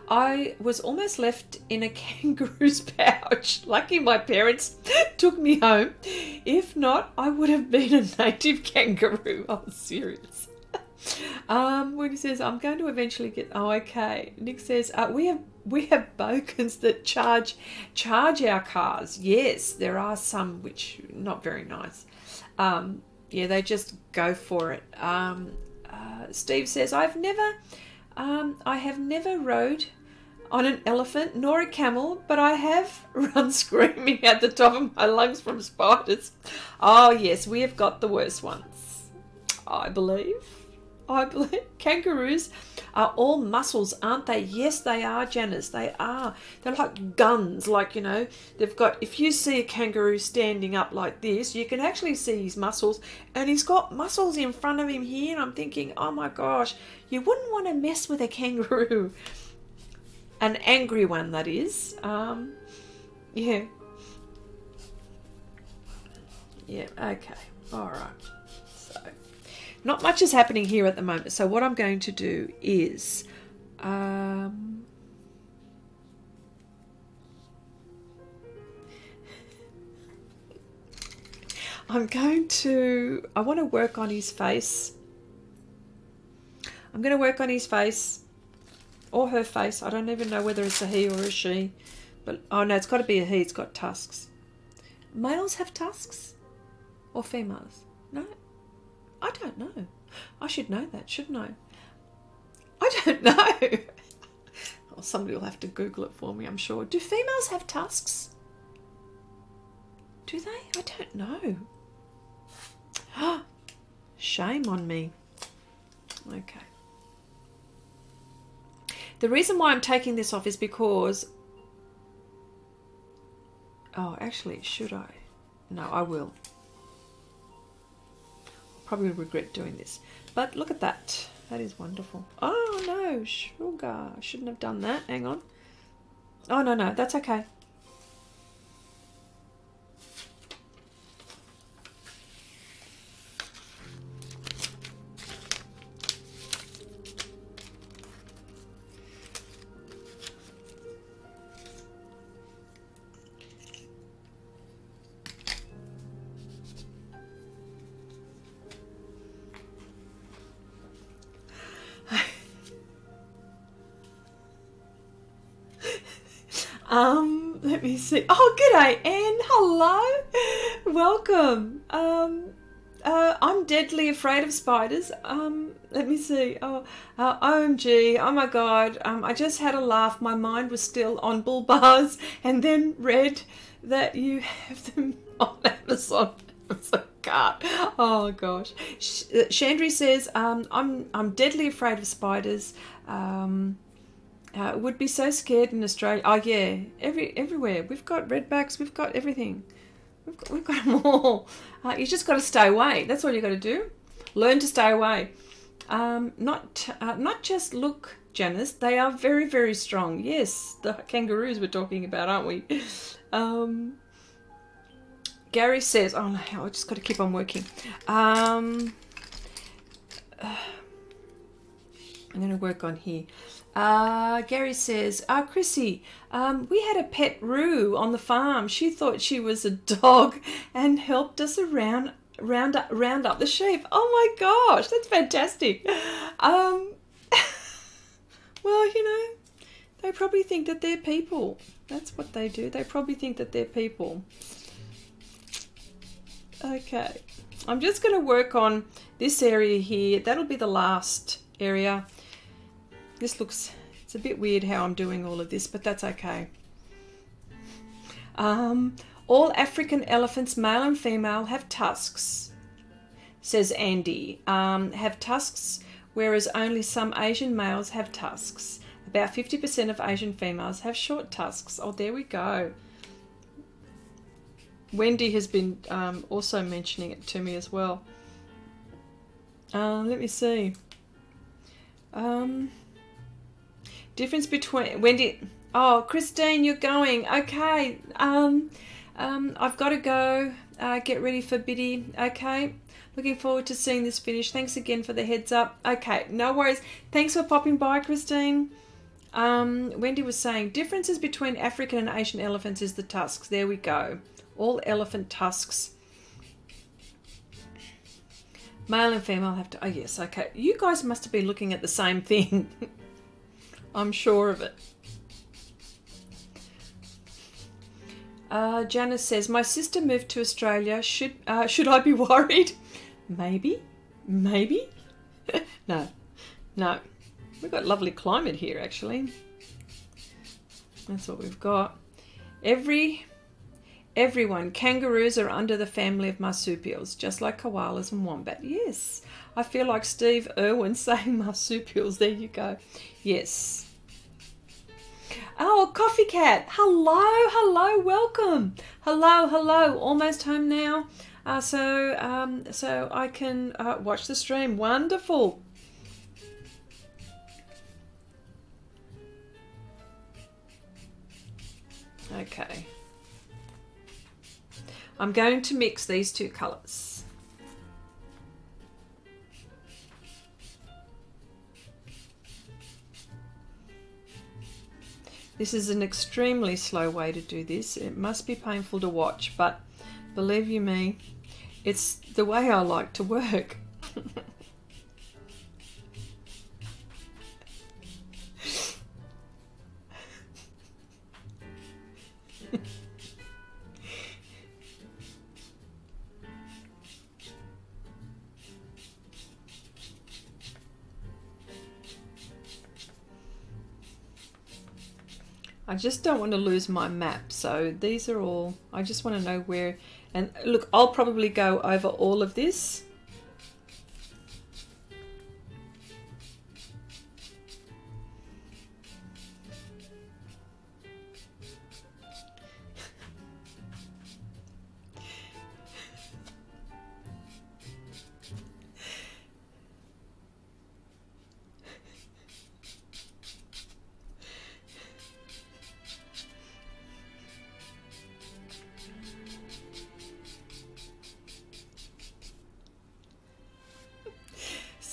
I was almost left in a kangaroo's pouch. Lucky my parents took me home. If not, I would have been a native kangaroo. I'm serious. When he says, I'm going to eventually get... Oh, okay. Nick says, we have bokens that charge our cars. Yes, there are some which not very nice. Yeah, they just go for it. Steve says, I have never rode on an elephant nor a camel, but I have run screaming at the top of my lungs from spiders. Oh yes, we have got the worst ones. I believe kangaroos are all muscles, aren't they? Yes, they are, Janice. They are. They're like guns. Like, you know, they've got, if you see a kangaroo standing up like this, you can actually see his muscles, and he's got muscles in front of him here, and I'm thinking, oh my gosh, you wouldn't want to mess with a kangaroo. An angry one, that is. Yeah. Yeah, okay. All right. Not much is happening here at the moment. So what I'm going to do is I'm I want to work on his face. I'm going to work on his face or her face. I don't even know whether it's a he or a she. But, oh no, it's got to be a he. It's got tusks. Males have tusks? Or females? No? I don't know. I should know that, shouldn't I? I don't know. Well, somebody will have to Google it for me, I'm sure. Do females have tusks? Do they? I don't know. Shame on me. Okay. The reason why I'm taking this off is because, oh, actually, should I? No, I will. Probably regret doing this. But look at that. That is wonderful. Oh, no, sugar. I shouldn't have done that. Hang on. Oh, no, no, that's okay. Let me see. Oh, g'day, Anne. Hello. Welcome. I'm deadly afraid of spiders. Let me see. OMG. Oh my God. I just had a laugh. My mind was still on bull bars and then read that you have them on Amazon. Cart. Oh gosh. Chandri says, I'm deadly afraid of spiders. Would be so scared in Australia. Oh yeah, everywhere. We've got redbacks. We've got everything. We've got them all. You just got to stay away. That's all you got to do. Learn to stay away. Not just look, Janice. They are very, very strong. Yes, the kangaroos we're talking about, aren't we? Gary says, oh no, I just got to keep on working. I'm going to work on here. Gary says, Chrissy, we had a pet roo on the farm. She thought she was a dog and helped us round up the sheep. Oh my gosh, that's fantastic. Well, you know, they probably think that they're people. That's what they do. They probably think that they're people. Okay, I'm just going to work on this area here. That'll be the last area. This looks, it's a bit weird how I'm doing all of this, but that's okay. All African elephants, male and female, have tusks, says Andy. Have tusks, whereas only some Asian males have tusks. About 50% of Asian females have short tusks. Oh, there we go. Wendy has been also mentioning it to me as well. Let me see. Difference between Wendy. Oh, Christine, you're going. Okay. I've got to go. Get ready for Biddy. Okay. Looking forward to seeing this finish. Thanks again for the heads up. Okay, no worries. Thanks for popping by, Christine. Wendy was saying differences between African and Asian elephants is the tusks. There we go. All elephant tusks. Male and female have to. Oh yes. Okay. You guys must have been looking at the same thing. I'm sure of it. Janice says, my sister moved to Australia. Should I be worried? Maybe. Maybe. No. No. We've got lovely climate here, actually. That's what we've got. Everyone. Kangaroos are under the family of marsupials, just like koalas and wombat. Yes. I feel like Steve Irwin saying marsupials. There you go. Yes. Oh, Coffee Cat. Hello, hello, welcome. Hello, hello. Almost home now. So I can watch the stream. Wonderful. Okay. I'm going to mix these two colours. This is an extremely slow way to do this. It must be painful to watch, but believe you me, it's the way I like to work. I just don't want to lose my map, so these are all, I just want to know where, and look, I'll probably go over all of this.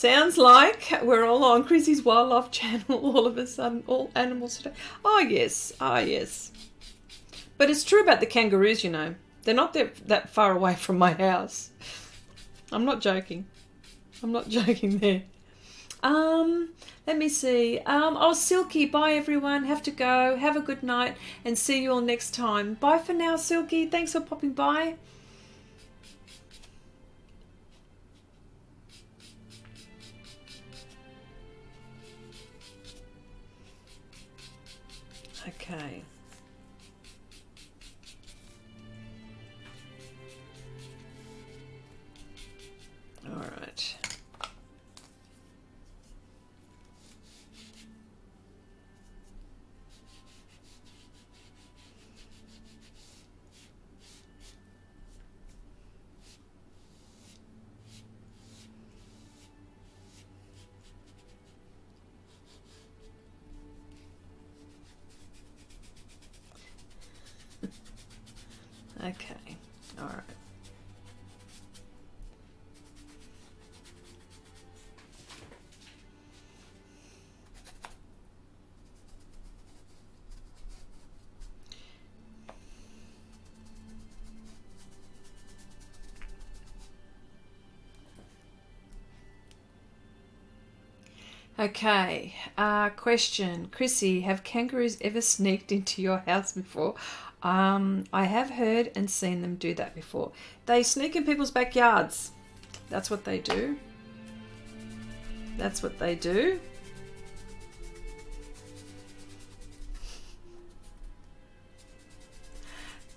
Sounds like we're all on Chrissy's wildlife channel all of a sudden, all animals today. Oh yes, oh yes. But it's true about the kangaroos, you know. They're not that far away from my house. I'm not joking. I'm not joking there. Let me see. Oh, Silky, bye everyone. Have to go. Have a good night and see you all next time. Bye for now, Silky. Thanks for popping by. Okay. All right. Okay. All right. Okay, question. Chrissy, have kangaroos ever sneaked into your house before? I have heard and seen them do that before. They sneak in people's backyards. That's what they do. That's what they do.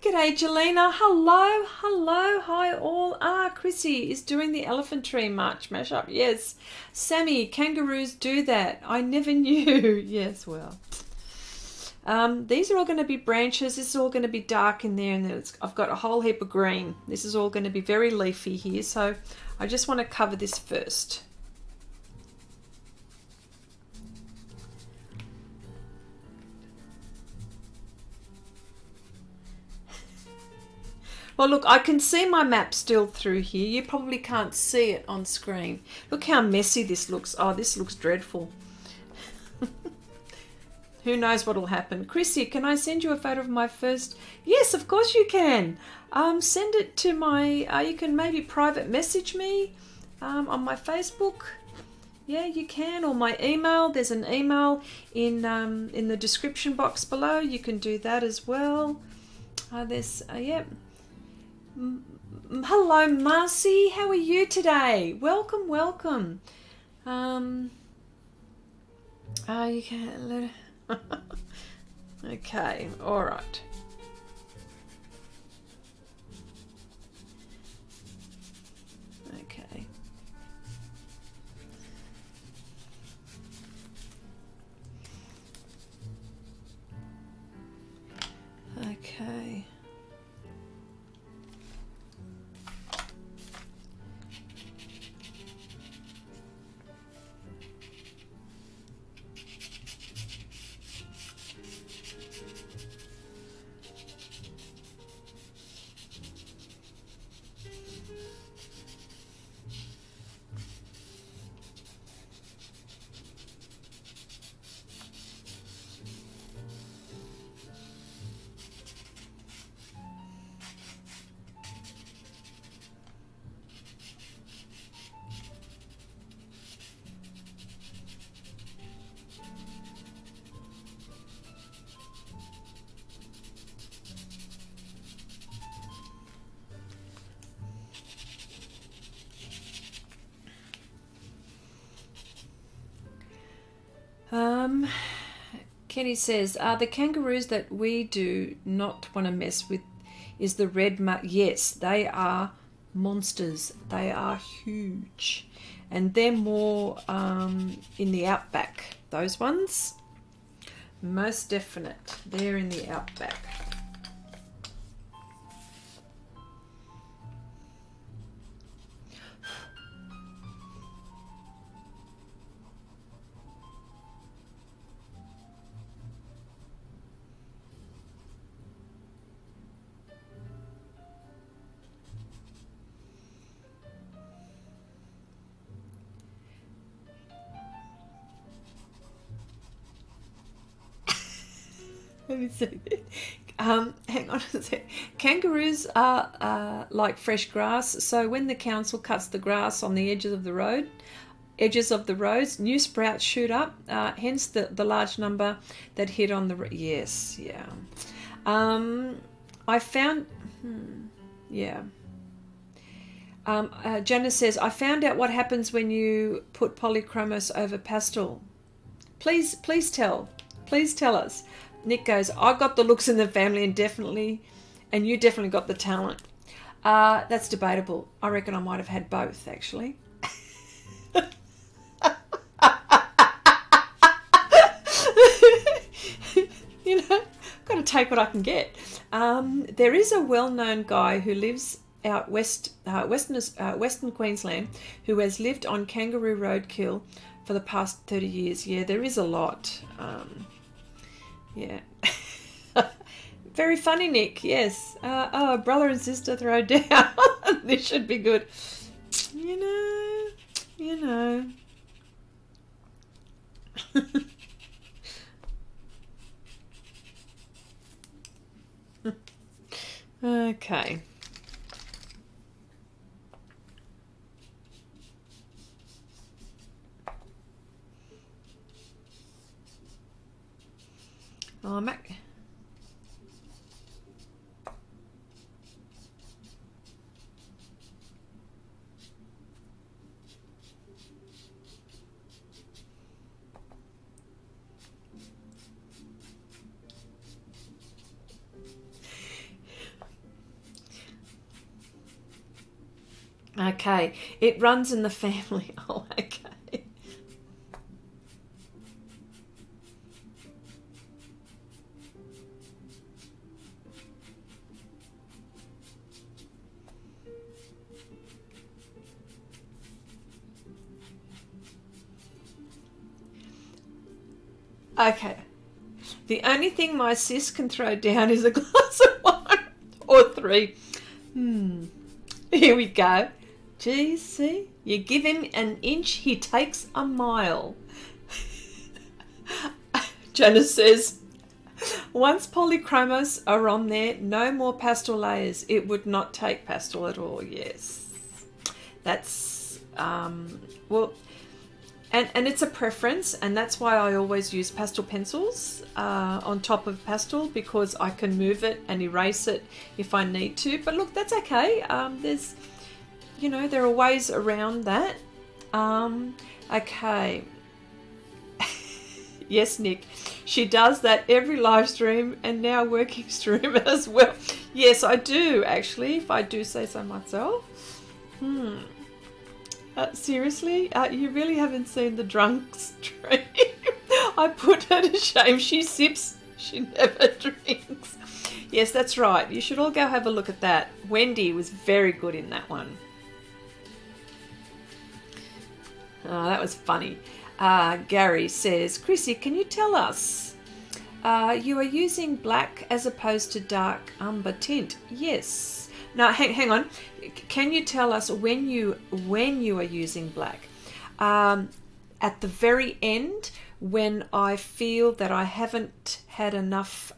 G'day, Jelena. Hello, hello, hi all. Chrissy is doing the elephant tree march mashup. Yes. Sammy, kangaroos do that. I never knew. Yes, well. These are all going to be branches. This is all going to be dark in there, and I've got a whole heap of green. This is all going to be very leafy here, so I just want to cover this first. Well, look, I can see my map still through here. You probably can't see it on screen. Look how messy this looks. Oh, this looks dreadful. Who knows what will happen. Chrissy, can I send you a photo of my first? Yes, of course you can. Send it to my, you can maybe private message me on my Facebook. Yeah, you can, or my email. There's an email in the description box below. You can do that as well. Yeah. Hello, Marcy. How are you today? Welcome, welcome. You can. Okay, all right. Okay. Okay. Kenny says, the kangaroos that we do not want to mess with is the red yes, they are monsters. They are huge. And they're more in the outback. Those ones, most definite. They're in the outback. Let me see. Hang on a sec. Kangaroos are like fresh grass, so when the council cuts the grass on the edges of the roads, new sprouts shoot up. Hence the large number that hit on the yes, yeah. I found, yeah. Janice says, I found out what happens when you put polychromos over pastel. Please tell us. Nick goes, I got the looks in the family and you definitely got the talent. That's debatable. I reckon I might have had both, actually. You know, got to take what I can get. There is a well-known guy who lives out Western Queensland who has lived on kangaroo roadkill for the past 30 years. Yeah, there is a lot. Yeah. Very funny, Nick. Yes. Oh, brother and sister throw down. This should be good. You know. Okay. Oh, Mac. Okay, it runs in the family. Oh, okay. Okay. The only thing my sis can throw down is a glass of wine or 3. Here we go. Geez, see? You give him an inch, he takes a mile. Janice says, once polychromos are on there, no more pastel layers. It would not take pastel at all. Yes. That's, well, and it's a preference, and that's why I always use pastel pencils on top of pastel, because I can move it and erase it if I need to. But look, that's okay. There's, you know, there are ways around that. Okay. Yes, Nick. She does that every live stream and now working stream as well. Yes, I do, actually, if I do say so myself. Seriously? You really haven't seen the drunk stream? I put her to shame. She sips, she never drinks. Yes, that's right. You should all go have a look at that. Wendy was very good in that one. Oh, that was funny. Gary says, Chrissy, can you tell us, you are using black as opposed to dark umber tint? Yes. Now, hang on. Can you tell us when you are using black? At the very end, when I feel that I haven't had enough,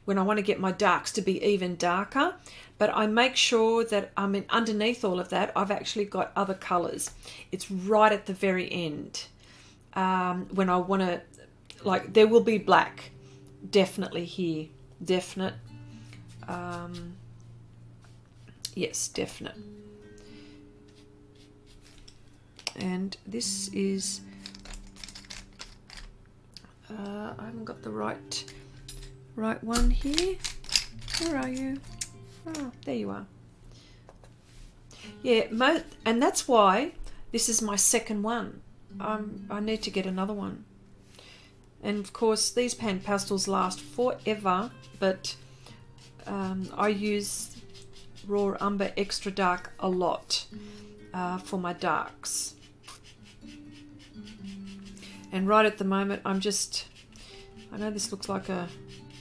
when I want to get my darks to be even darker, but I make sure that underneath all of that, I've actually got other colours. It's right at the very end. When I want to, like, there will be black, definitely here, definite. Yes, definite. And this is, I haven't got the right one here. Where are you? Oh, there you are. Yeah, and that's why this is my second one. I need to get another one. And of course, these PanPastels last forever, but I use raw umber extra dark a lot for my darks. And right at the moment, I know this looks like a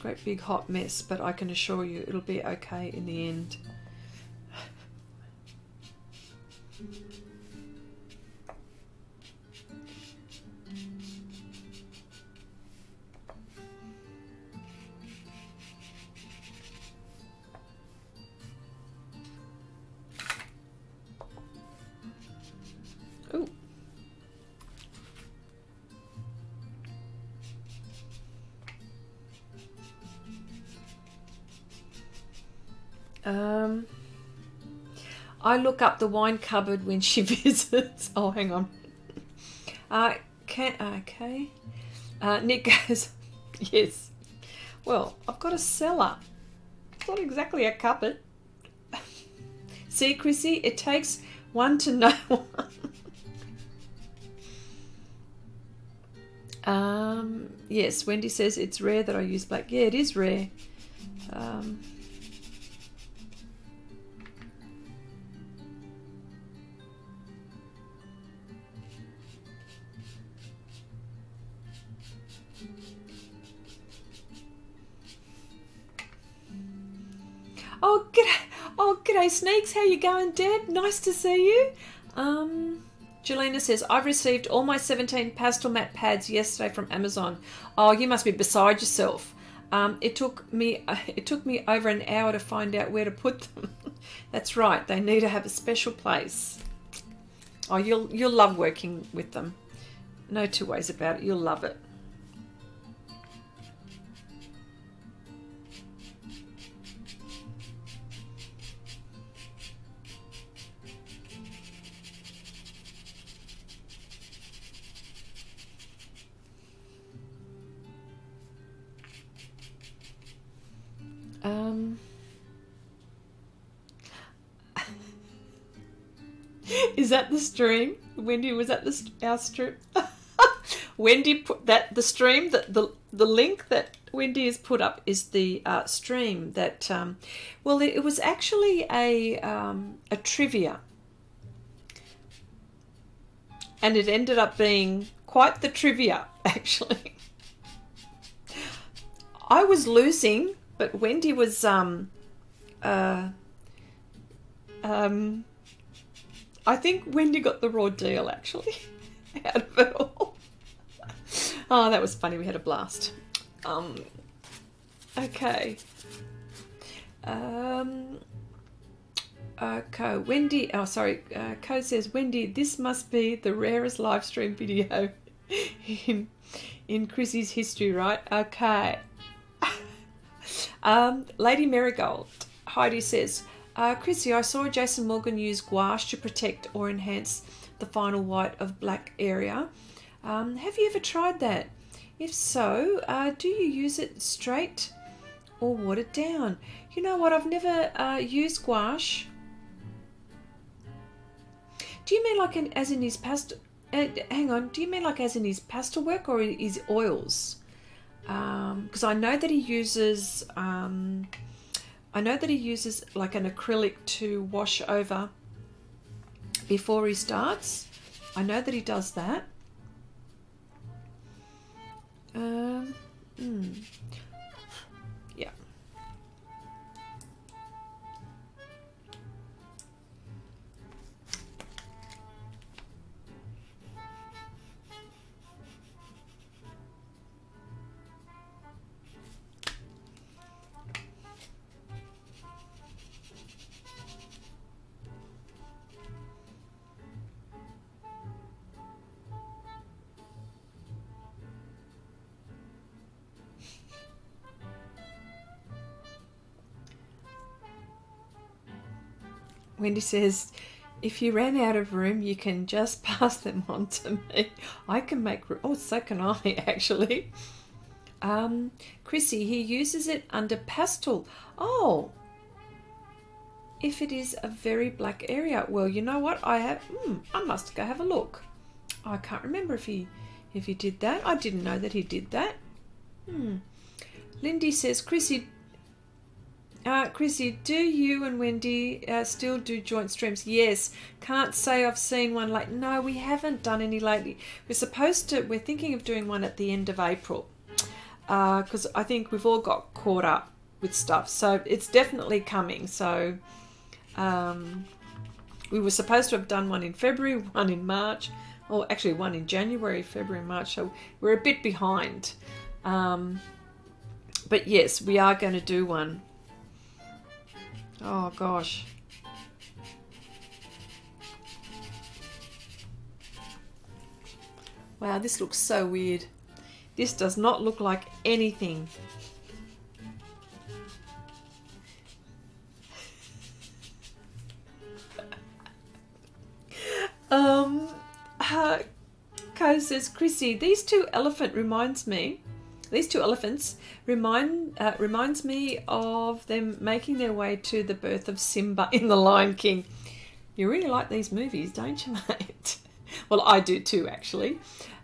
great big hot mess, but I can assure you it'll be okay in the end. I look up the wine cupboard when she visits. Oh, hang on. Okay. Nick goes, yes. Well, I've got a cellar. It's not exactly a cupboard. See, Chrissy, it takes one to know one. Yes, Wendy says it's rare that I use black. Yeah, it is rare. Oh, g'day. Oh, g'day, Sneaks. How you going, Deb? Nice to see you. Jelena says, I've received all my 17 Pastelmat pads yesterday from Amazon. Oh, you must be beside yourself. It took me over an hour to find out where to put them. That's right. They need to have a special place. Oh, you'll love working with them. No two ways about it. You'll love it. Is that the stream? Wendy, was that our stream? Wendy put that the stream that the link that Wendy has put up is the stream that well, it was actually a trivia, and it ended up being quite the trivia actually. I was losing, but Wendy was I think Wendy got the raw deal actually out of it all. Oh, that was funny. We had a blast. Okay. Co Wendy. Oh, sorry. Co says, Wendy, this must be the rarest live stream video in Chrissy's history, right? Okay. Lady Marigold. Heidi says, Chrissy, I saw Jason Morgan use gouache to protect or enhance the final white of black area. Have you ever tried that? If so, do you use it straight or watered down? You know what? I've never used gouache. Do you mean like as in his pastel? Hang on. Do you mean like as in his pastel work or his oils? Because I know that he uses. I know that he uses like an acrylic to wash over before he starts. I know that he does that. Yeah. Wendy says, if you ran out of room, you can just pass them on to me. I can make room. Oh, so can I, actually. Chrissy, he uses it under pastel. Oh, if it is a very black area. Well, you know what? I must go have a look. I can't remember if he did that. I didn't know that he did that. Lindy says, Chrissy, do you and Wendy still do joint streams? Yes. Can't say I've seen one like. No, we haven't done any lately. We're thinking of doing one at the end of April. Because I think we've all got caught up with stuff. So it's definitely coming. So we were supposed to have done one in February, one in March. Or actually one in January, February, March. So we're a bit behind. But yes, we are going to do one. Oh gosh. Wow, this looks so weird. This does not look like anything. Joe says, Chrissy, these two elephants reminds me of them making their way to the birth of Simba in The Lion King. You really like these movies, don't you, mate? Well, I do too, actually.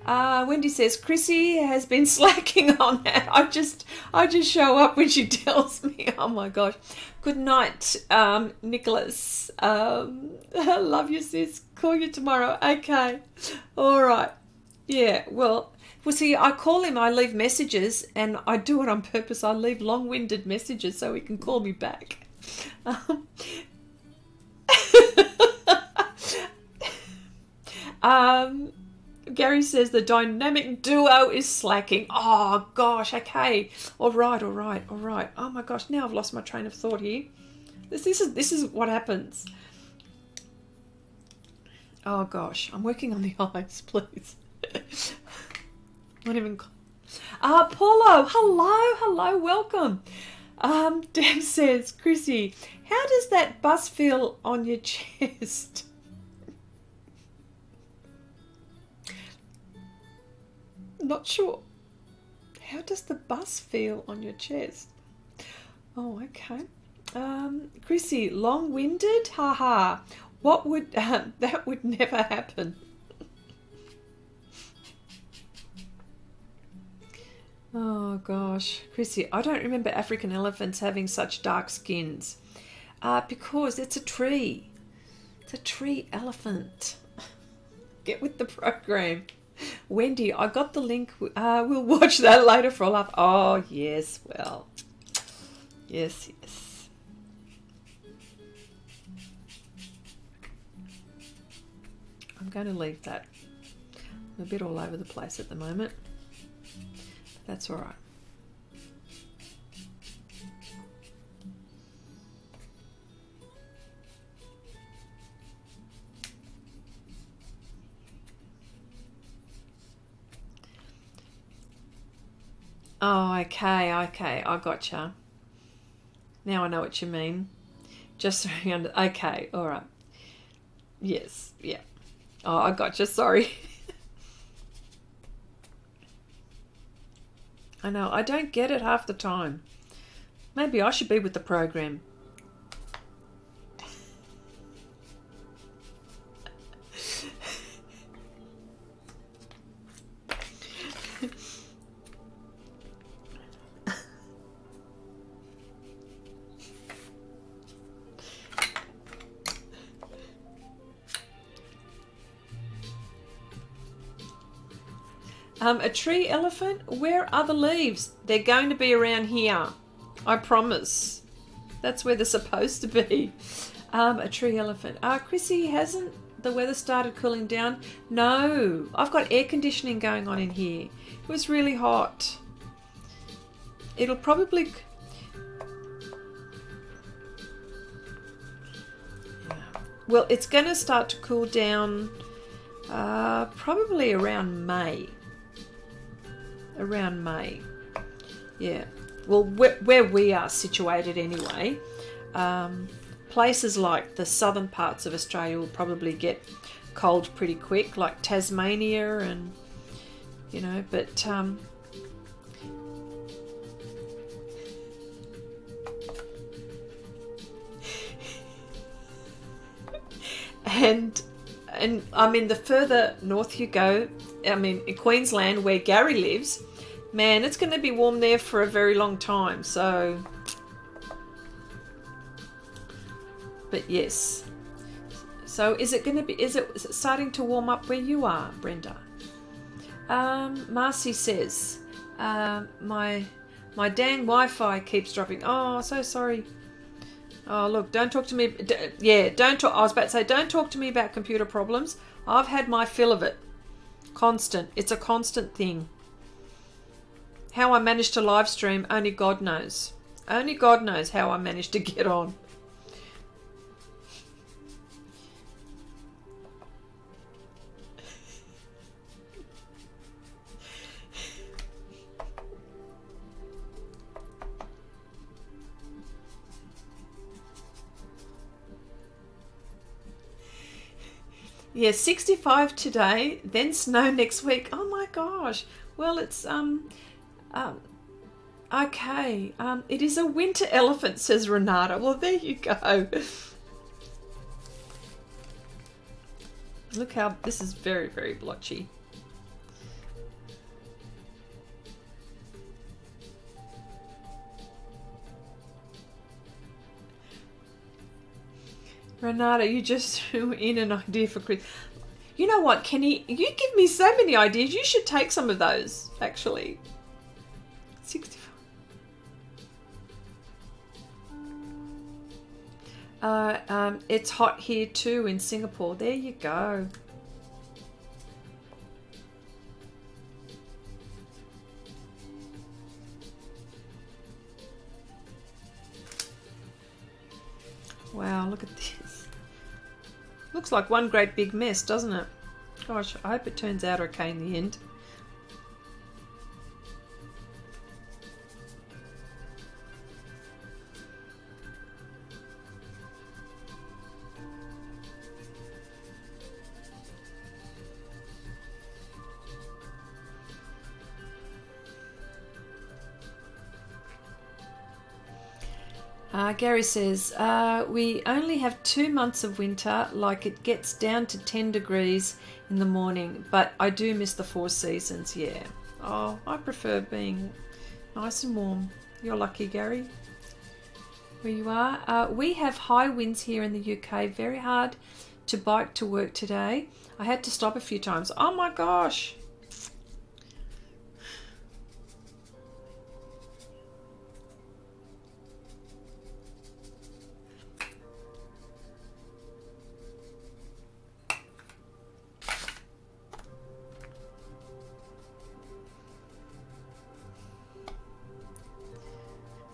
Wendy says, Chrissy has been slacking on that. I just show up when she tells me. Oh my gosh. Good night, Nicholas. I love you, sis. Call you tomorrow. Okay. All right. Yeah, well, see, I call him, I leave messages, and I do it on purpose. I leave long-winded messages so he can call me back. Gary says the dynamic duo is slacking. Oh gosh, okay. All right. Oh my gosh, now I've lost my train of thought here. This is what happens. Oh gosh, I'm working on the eyes, please. Not even. Paulo, hello, welcome. Deb says, Chrissy, how does that bus feel on your chest? Not sure. How does the bus feel on your chest? Oh, okay. Chrissy, long-winded? Haha. What would that would never happen. Oh gosh, Chrissy, I don't remember African elephants having such dark skins. Because it's a tree. It's a tree elephant. Get with the program. Wendy, I got the link. We'll watch that later for a laugh. Oh, yes, well. Yes. I'm going to leave that. I'm a bit all over the place at the moment. That's all right. Oh, okay, I gotcha. Now I know what you mean. Just around, okay, all right. Yes, yeah. Oh, I gotcha, sorry. I know, I don't get it half the time. Maybe I should be with the program. A tree elephant? Where are the leaves? They're going to be around here. I promise. That's where they're supposed to be. A tree elephant. Chrissy, hasn't the weather started cooling down? No. I've got air conditioning going on in here. It was really hot. It'll probably... Well, it's going to start to cool down probably around May. Around May, yeah. Well, where we are situated anyway, places like the southern parts of Australia will probably get cold pretty quick, like Tasmania and, you know, but and I mean, the further north you go, I mean, in Queensland where Gary lives, man, it's going to be warm there for a very long time. So, but yes. So is it starting to warm up where you are, Brenda? Marcy says, my dang Wi-Fi keeps dropping. Oh, so sorry. Oh, look, don't talk to me. Yeah, don't talk. I was about to say, don't talk to me about computer problems. I've had my fill of it. Constant. It's a constant thing. How I managed to live stream, only God knows. Only God knows how I managed to get on. Yeah, 65 today, then snow next week. Oh my gosh. Well, it's okay. It is a winter elephant, says Renata. Well, there you go. Look how this is very, very blotchy. Renata, you just threw in an idea for Chris. You know what, Kenny? You give me so many ideas. You should take some of those, actually. 65. It's hot here too in Singapore. There you go. Wow, look at this. Looks like one great big mess, doesn't it? Gosh, I hope it turns out okay in the end. Gary says, we only have 2 months of winter, like it gets down to 10 degrees in the morning, but I do miss the 4 seasons, yeah. Oh, I prefer being nice and warm. You're lucky, Gary, where you are. We have high winds here in the UK, very hard to bike to work today. I had to stop a few times. Oh my gosh.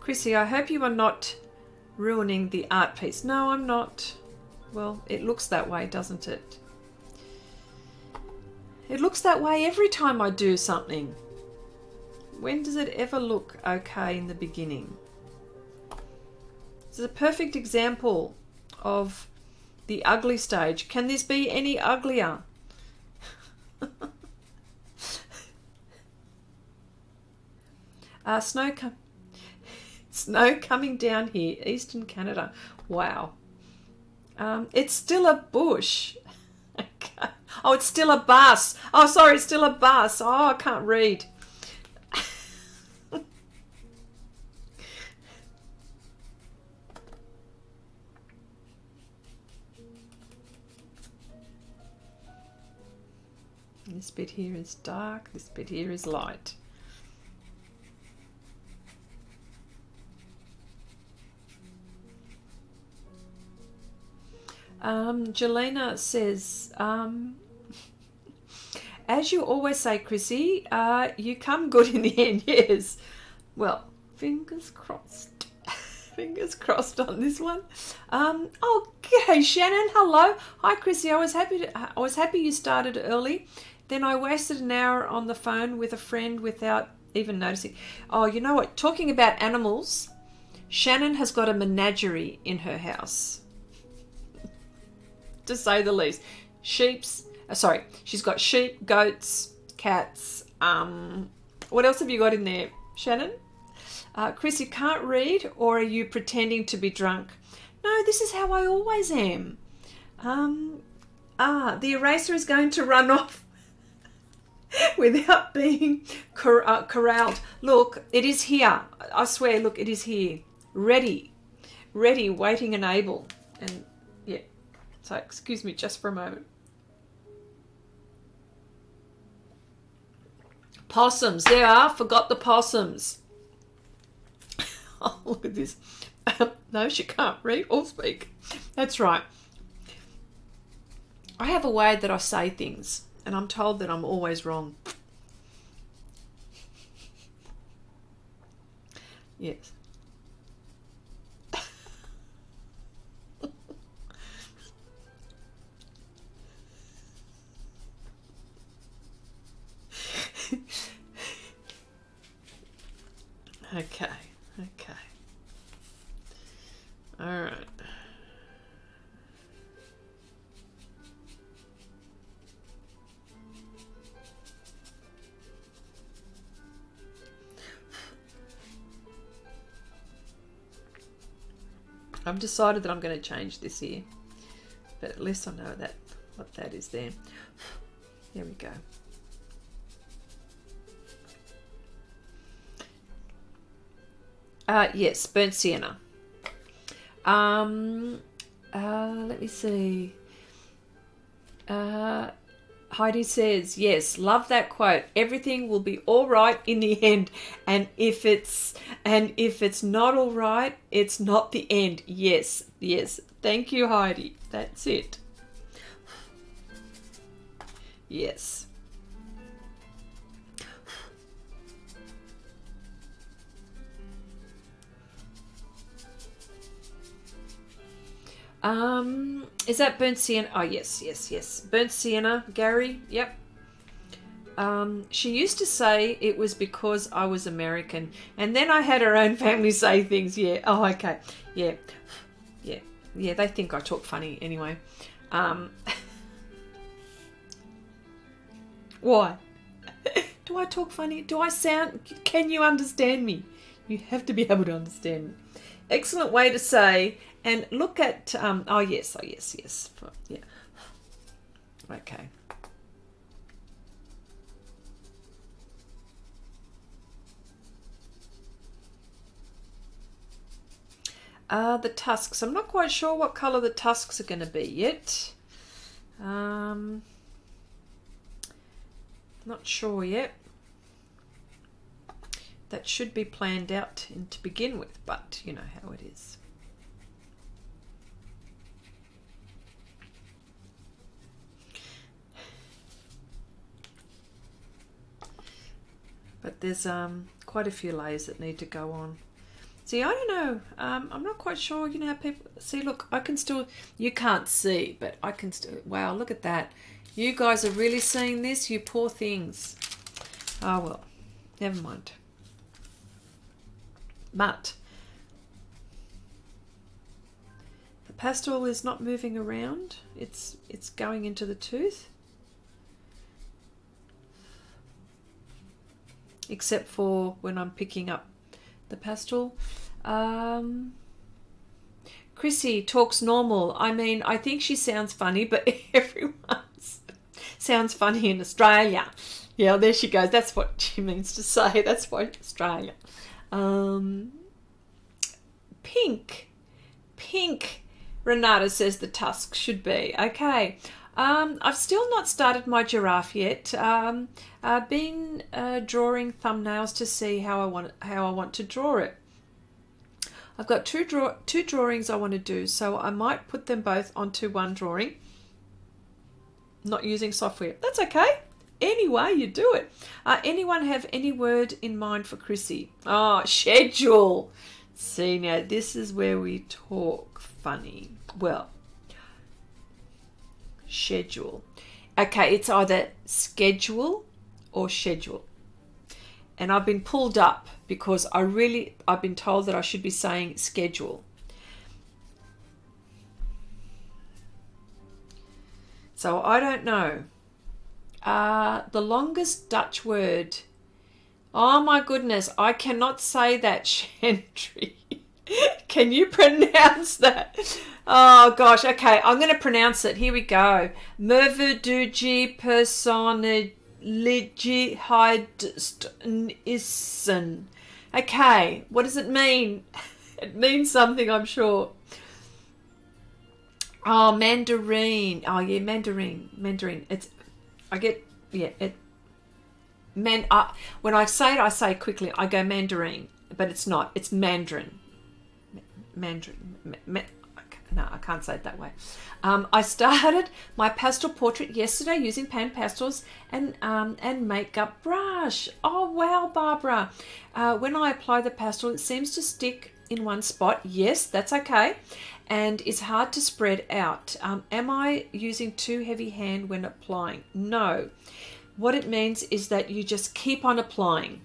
Chrissy, I hope you are not ruining the art piece. No, I'm not. Well, it looks that way, doesn't it? It looks that way every time I do something. When does it ever look okay in the beginning? This is a perfect example of the ugly stage. Can this be any uglier? Snow coming down here, eastern Canada. Wow. It's still a bush. Okay. Oh, it's still a bus. Oh, sorry, it's still a bus. Oh, I can't read. This bit here is dark, this bit here is light. Jelena says, as you always say, Chrissy, you come good in the end. Yes. Well, fingers crossed. Fingers crossed on this one. Oh, okay, Shannon. Hello. Hi, Chrissy. I was happy you started early. Then I wasted an hour on the phone with a friend without even noticing. Oh, you know what? Talking about animals, Shannon has got a menagerie in her house, to say the least. She's got sheep, goats, cats. What else have you got in there, Shannon? Chris, you can't read, or are you pretending to be drunk? No, this is how I always am. The eraser is going to run off without being corralled. Look, it is here. I swear, look, it is here. Ready, waiting and able. And yeah. So excuse me just for a moment. Possums, there are. Forgot the possums. Oh, look at this. No, she can't read or speak. That's right. I have a way that I say things, and I'm told that I'm always wrong. Yes. Okay. All right. I've decided that I'm going to change this here, but at least I know that what that is there. There we go. Yes, burnt sienna. Let me see. Heidi says, yes, love that quote. Everything will be all right in the end. And if it's not all right, it's not the end. Yes, yes. Thank you, Heidi. That's it. Yes. Is that burnt sienna? Oh, yes, yes, yes. Burnt sienna, Gary. Yep. She used to say it was because I was American, and then I had her own family say things. Yeah. Oh, okay. Yeah. Yeah. Yeah. They think I talk funny anyway. Why? Do I talk funny? Do I sound? Can you understand me? You have to be able to understand me. Excellent way to say. And look at, oh yes, yes. Yeah. Okay. The tusks. I'm not quite sure what colour the tusks are going to be yet. Not sure yet. That should be planned out to begin with, but you know how it is. But there's quite a few layers that need to go on. See, I don't know. I'm not quite sure. You know how people see. Look, I can still. You can't see, but I can still. Wow, look at that. You guys are really seeing this. You poor things. Oh well, never mind. But the pastel is not moving around. It's going into the tooth. Except for when I'm picking up the pastel. Chrissy talks normal. I mean, I think she sounds funny, but everyone sounds funny in Australia. Yeah, there she goes. That's what she means to say. That's why Australia. Pink. Renata says the tusk should be. Okay. I've still not started my giraffe yet. I've been drawing thumbnails to see how I want to draw it. I've got two drawings I want to do, so I might put them both onto one drawing. Not using software. That's okay. Any way you do it. Anyone have any word in mind for Chrissy? Oh, schedule. See, now this is where we talk funny. Well, schedule. Okay, it's either schedule or schedule. And I've been pulled up because I've been told that I should be saying schedule. So I don't know. The longest Dutch word. Oh my goodness, I cannot say that, Chantry. Can you pronounce that? Oh gosh, okay, I'm going to pronounce it. Here we go. Merverdugi personaligi heidsten. Okay, what does it mean? It means something, I'm sure. Oh, mandarin. Oh yeah, mandarin. It's, I get, yeah, when I say it, I say it quickly. I go mandarin, but it's not. It's mandarin. No, I can't say it that way. I started my pastel portrait yesterday using PanPastels and makeup brush. Oh wow, Barbara. When I apply the pastel, it seems to stick in one spot. Yes, that's okay. And it's hard to spread out. Am I using too heavy hand when applying? No. What it means is that you just keep on applying.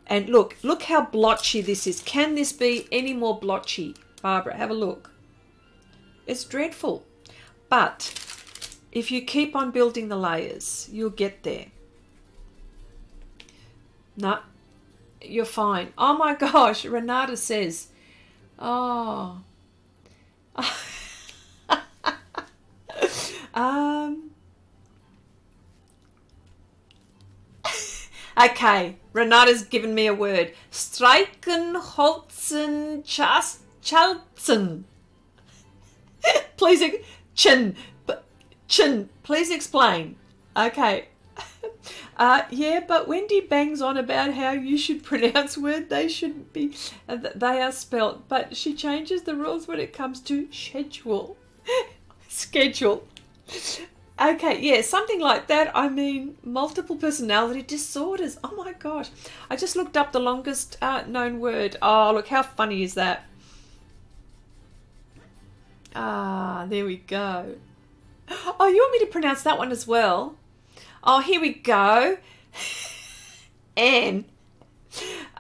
And look how blotchy this is. Can this be any more blotchy? Barbara, have a look. It's dreadful. But if you keep on building the layers, you'll get there. No, you're fine. Oh my gosh, Renata says, oh, Okay, Renata's given me a word. Streichenholzen Chalzen. Please, chin. Please explain. Okay. Yeah, but Wendy bangs on about how you should pronounce words. They shouldn't be. They are spelt. But she changes the rules when it comes to schedule. Schedule. Okay, yeah, something like that. I mean, multiple personality disorders. Oh my gosh. I just looked up the longest known word. Oh, look, how funny is that? Ah, there we go. Oh, you want me to pronounce that one as well? Oh, here we go. Anne.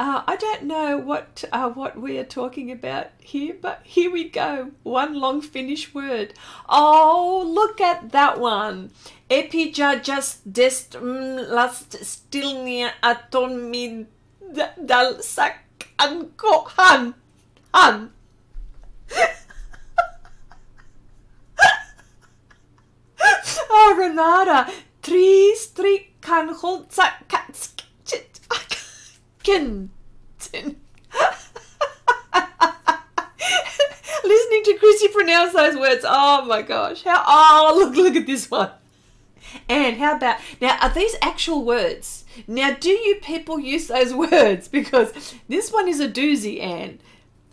I don't know what we are talking about here, but here we go. One long Finnish word. Oh, look at that one. Epija just dest last stilnia aton dal sak anko han. Oh, Renata. Kan holza Listening to Chrissy pronounce those words. Oh my gosh. Look at this one. And how about, now are these actual words? Now do you people use those words? Because this one is a doozy, Anne.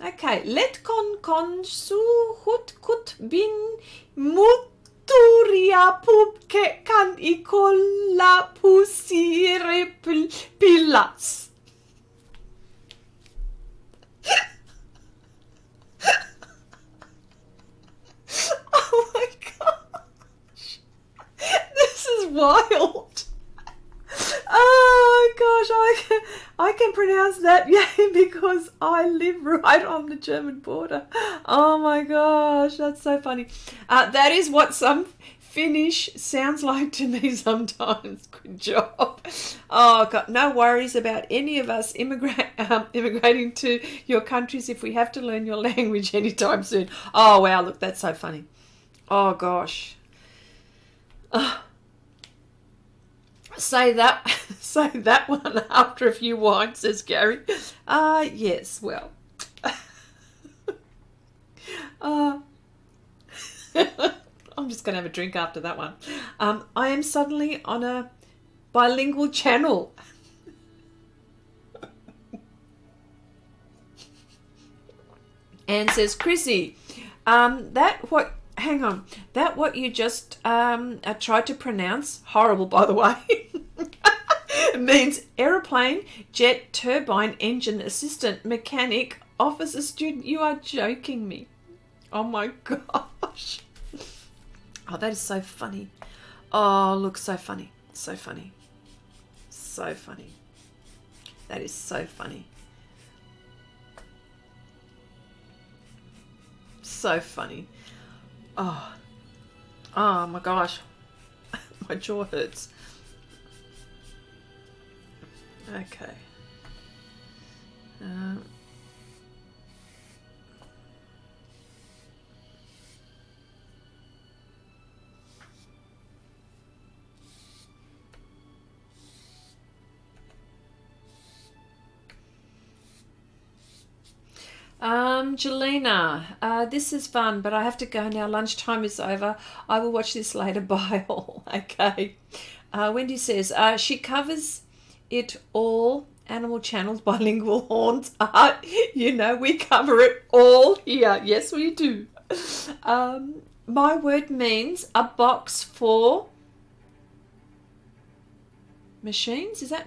Okay. Let con su hut kut bin muturia pubke kan ikola pusire pilas. Oh my gosh. This is wild. Oh gosh, I can pronounce that, yeah, because I live right on the German border. Oh my gosh, that's so funny. That is what some Finnish sounds like to me sometimes. Good job. Oh God, no worries about any of us immigrating to your countries if we have to learn your language anytime soon. Oh wow, look, that's so funny. Oh gosh. Say that one after a few wines, says Gary. Yes, well. I'm just going to have a drink after that one. I am suddenly on a bilingual channel. Anne says, Chrissy, that what you just tried to pronounce, horrible by the way, means aeroplane, jet, turbine, engine, assistant, mechanic, officer, student. You are joking me. Oh my gosh. Oh, that is so funny. Oh, look, so funny. So funny. So funny. That is so funny. So funny. Oh my gosh. My jaw hurts. Okay. Jelena, this is fun, but I have to go now. Lunchtime is over. I will watch this later. Bye all. Okay. Wendy says, she covers it all. Animal channels, bilingual horns, art. You know, we cover it all here. Yes, we do. My word means a box for machines. Is that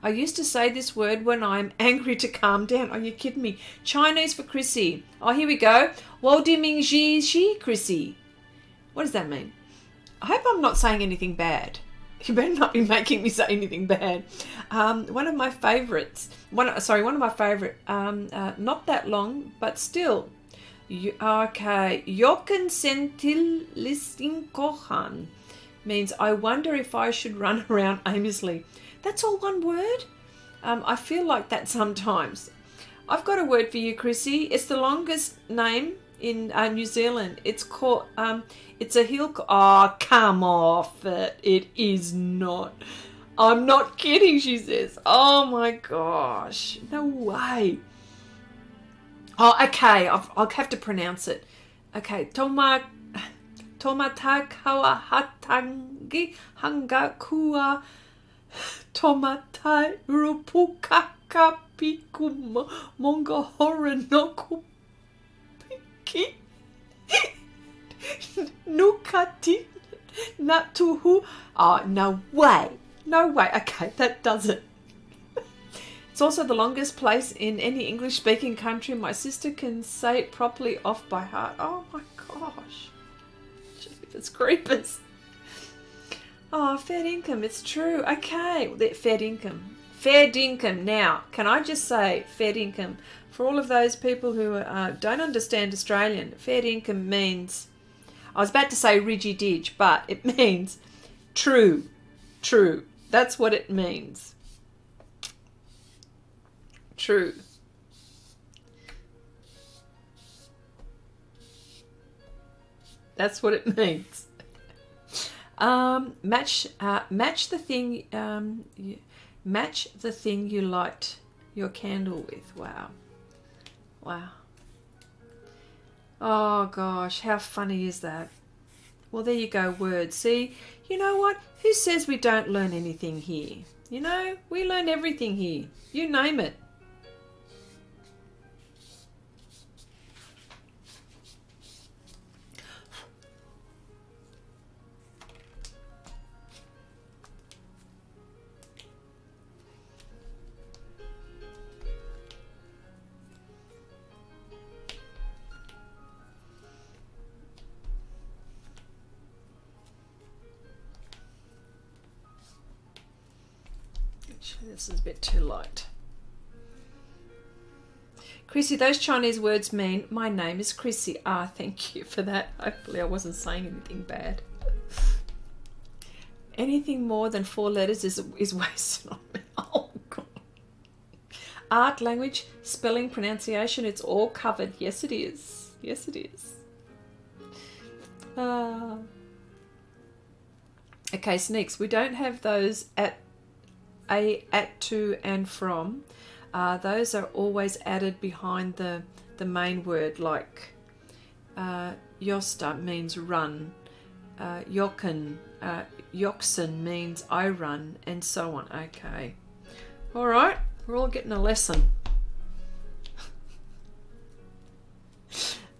I used to say this word when I'm angry to calm down. Are you kidding me? Chinese for Chrissy. Oh, here we go. Wo di ming ji shi Chrissy. What does that mean? I hope I'm not saying anything bad. You better not be making me say anything bad. One of my favorites. One of my favorite. Not that long, but still. Okay. Jochen sentil listing kohan means I wonder if I should run around aimlessly. That's all one word? I feel like that sometimes. I've got a word for you, Chrissy. It's the longest name in New Zealand. It's called, it's a hill. Oh, come off it. It is not. I'm not kidding, she says. Oh my gosh. No way. Oh, okay. I'll have to pronounce it. Okay. Tomata kawa hatangi hanga kua tomatai rupuka kapiku monga hora no kupiki nukati natuhu. Oh, no way. No way. Okay, that does it. It's also the longest place in any English-speaking country. My sister can say it properly off by heart. Oh my gosh. Jeepers creepers. Oh, fair income. It's true. Okay. Fair income. Fair income. Now, can I just say fair income? For all of those people who don't understand Australian, fair income means, I was about to say ridgy-dig, but it means true. True. That's what it means. True. That's what it means. Match the thing. Match the thing you light your candle with. Wow. Wow. Oh gosh, how funny is that? Well, there you go, words. See, you know what? Who says we don't learn anything here? You know, we learn everything here. You name it. This is a bit too light. Chrissy, those Chinese words mean my name is Chrissy. Ah, thank you for that. Hopefully I wasn't saying anything bad. Anything more than 4 letters is wasted on me. Oh, God. Art, language, spelling, pronunciation, it's all covered. Yes, it is. Yes, it is. Okay, sneaks. We don't have those at, to, and from. Those are always added behind the main word, like Yosta means run, Yoken, Yoksen means I run, and so on. Okay. All right. We're all getting a lesson.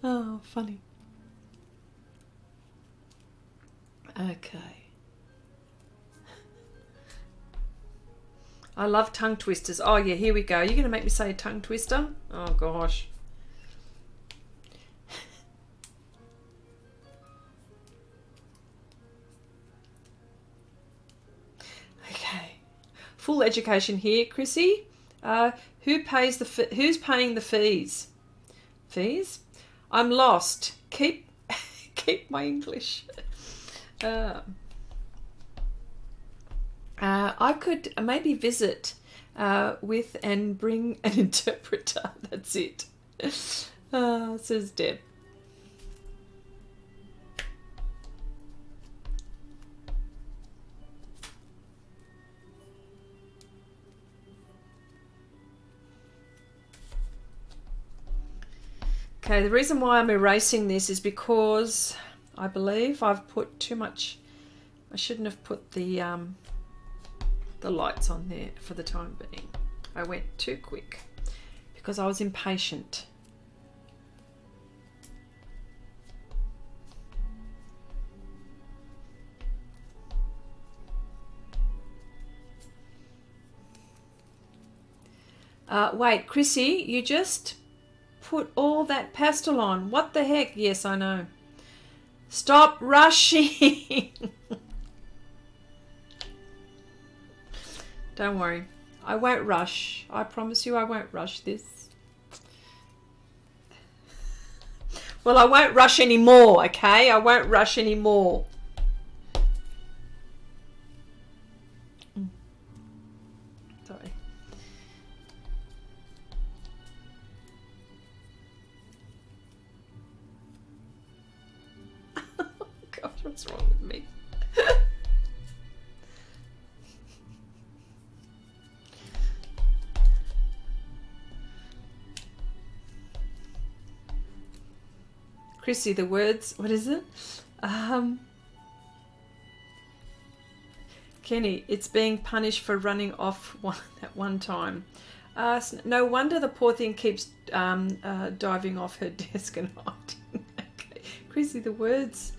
Oh, funny. Okay. I love tongue twisters. Oh yeah, here we go. You're going to make me say a tongue twister? Oh gosh. Okay. Full education here, Chrissy. Who's paying the fees? Fees? I'm lost. Keep my English. I could maybe visit with and bring an interpreter. That's it. Says Deb. Okay, the reason why I'm erasing this is because I believe I've put too much. I shouldn't have put the lights on there for the time being. I went too quick because I was impatient. Wait, Chrissy, you just put all that pastel on. What the heck? Yes, I know. Stop rushing. Don't worry. I won't rush. I promise you I won't rush this. Well, I won't rush anymore, okay? I won't rush anymore. Sorry. What's wrong with me? Chrissy, the words, what is it? Kenny, it's being punished for running off at one time. No wonder the poor thing keeps diving off her desk and hiding. Okay. Chrissy, the words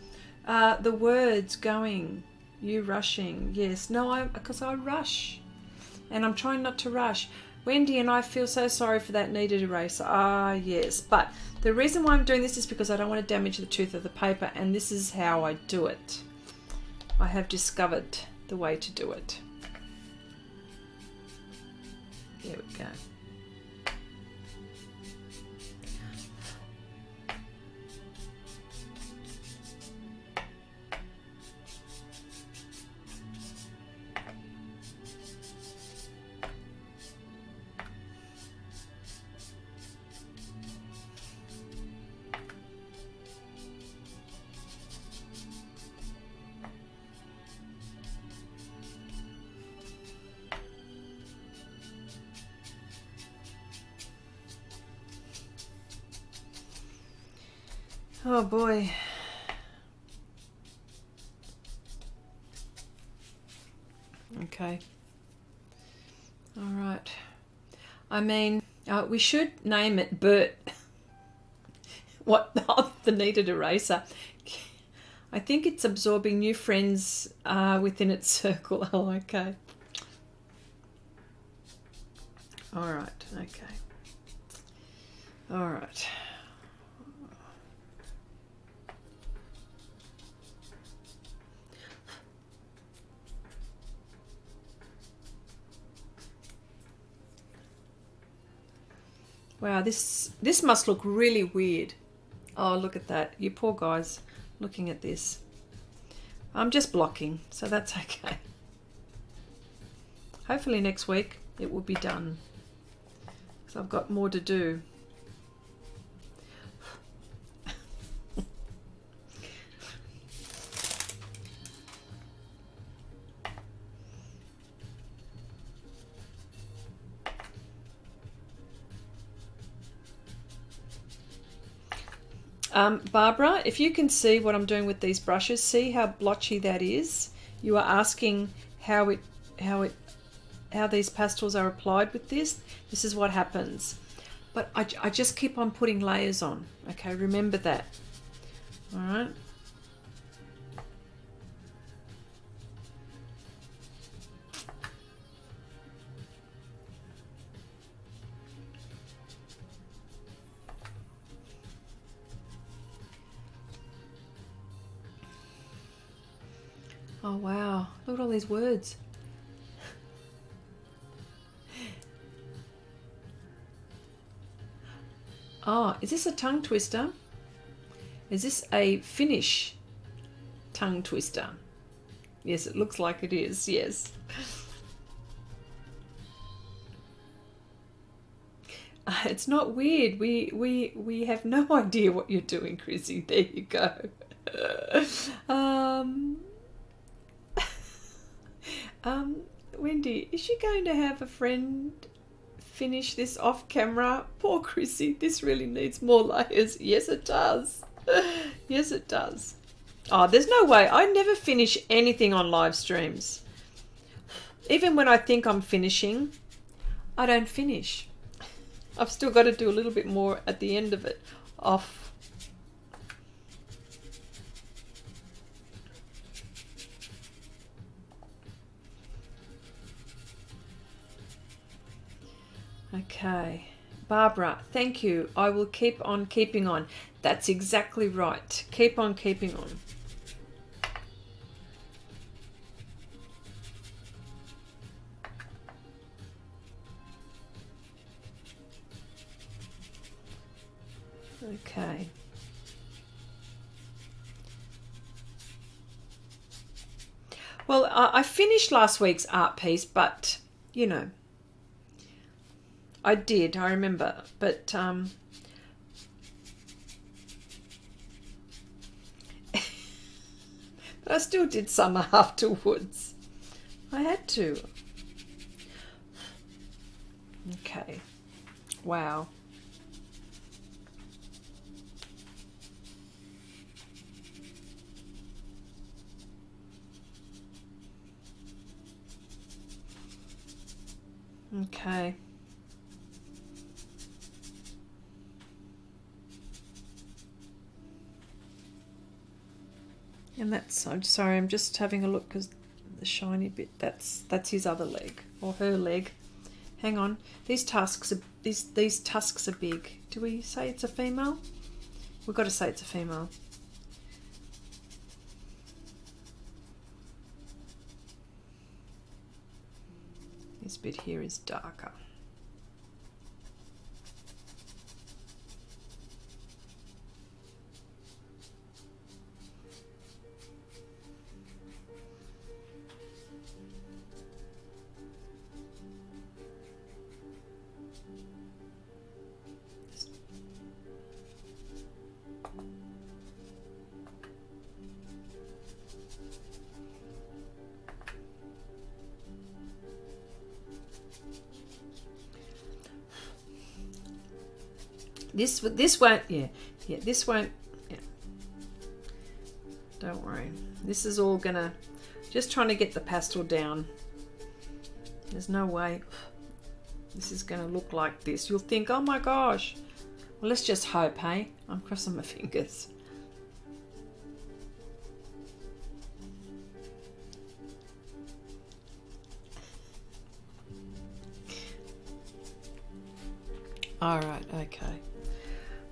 going, you rushing. Yes, no, because I rush, and I'm trying not to rush. Wendy and I feel so sorry for that kneaded eraser. Ah, yes, but the reason why I'm doing this is because I don't want to damage the tooth of the paper, and this is how I do it. I have discovered the way to do it. There we go. Oh boy. Okay. All right. I mean, we should name it Bert. What? The kneaded eraser. I think it's absorbing new friends within its circle. Oh, okay. All right. Okay. All right. Wow, this must look really weird. Oh, look at that. You poor guys looking at this. I'm just blocking, so that's okay. Hopefully next week it will be done, because I've got more to do. Barbara, if you can see what I'm doing with these brushes, see how blotchy that is. You are asking how these pastels are applied with this. This is what happens. But I just keep on putting layers on. Okay, remember that. All right. Oh wow, look at all these words. Oh, is this a tongue twister? Is this a Finnish tongue twister? Yes, it looks like it is, yes. It's not weird. We have no idea what you're doing, Chrissy. There you go. Wendy, is she going to have a friend finish this off camera? Poor Chrissy, this really needs more layers. Yes, it does. Yes, it does. Oh, there's no way. I never finish anything on live streams. Even when I think I'm finishing, I don't finish. I've still got to do a little bit more at the end of it off. Okay, Barbara, thank you. I will keep on keeping on. That's exactly right. Keep on keeping on. Okay. Well, I finished last week's art piece, but, you know, I did, I remember, but I still did some afterwards. I had to. Okay. Wow. Okay. And that's, I'm sorry, I'm just having a look because the shiny bit, that's his other leg or her leg. Hang on, these tusks are these tusks are big. Do we say it's a female? We've got to say it's a female. This bit here is darker. This won't, this won't, don't worry. This is all gonna, just trying to get the pastel down. There's no way this is gonna look like this. You'll think, oh my gosh. Well, let's just hope, hey? I'm crossing my fingers. All right, okay.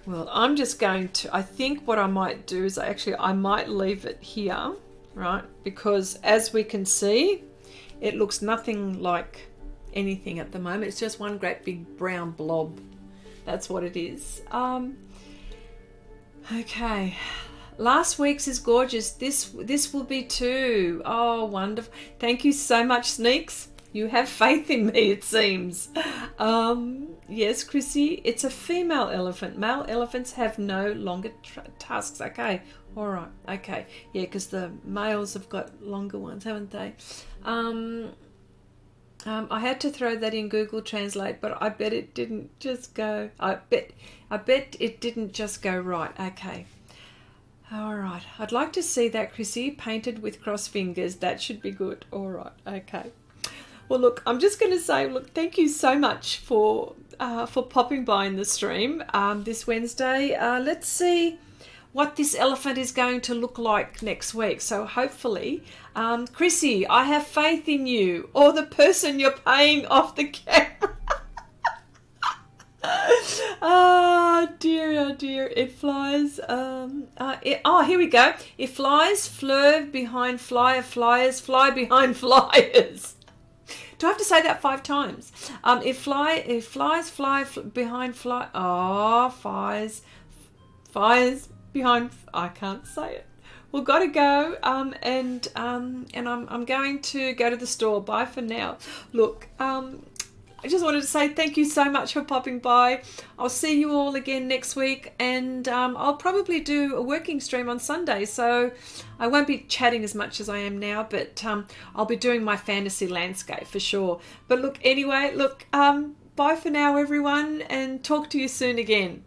Well, I'm just going to, I think what I might do is I might leave it here, right? Because as we can see, it looks nothing like anything at the moment. It's just one great big brown blob. That's what it is. Okay. Last week's is gorgeous. This will be too. Oh, wonderful. Thank you so much, Sneaks. You have faith in me, it seems. Yes, Chrissy, it's a female elephant. Male elephants have no longer tusks. Okay, all right, okay. Yeah, because the males have got longer ones, haven't they? I had to throw that in Google Translate, but I bet it didn't just go. I bet it didn't just go right. Okay. All right. I'd like to see that, Chrissy, painted with cross fingers. That should be good. All right. Okay. Well, look, I'm just going to say, look, thank you so much for popping by in the stream this Wednesday. Let's see what this elephant is going to look like next week. So hopefully, Chrissy, I have faith in you, or the person you're paying off the camera. Oh dear, it flies. Oh, here we go. It flies, fleur behind flyer, flyers, fly behind flyers. Do I have to say that 5 times? It flies, fly behind fly. Oh, fires behind. I can't say it. We've got to go. And I'm going to go to the store. Bye for now. Look, I just wanted to say thank you so much for popping by. I'll see you all again next week, and I'll probably do a working stream on Sunday, so I won't be chatting as much as I am now, but I'll be doing my fantasy landscape for sure. But look, anyway, look, bye for now, everyone, and talk to you soon again.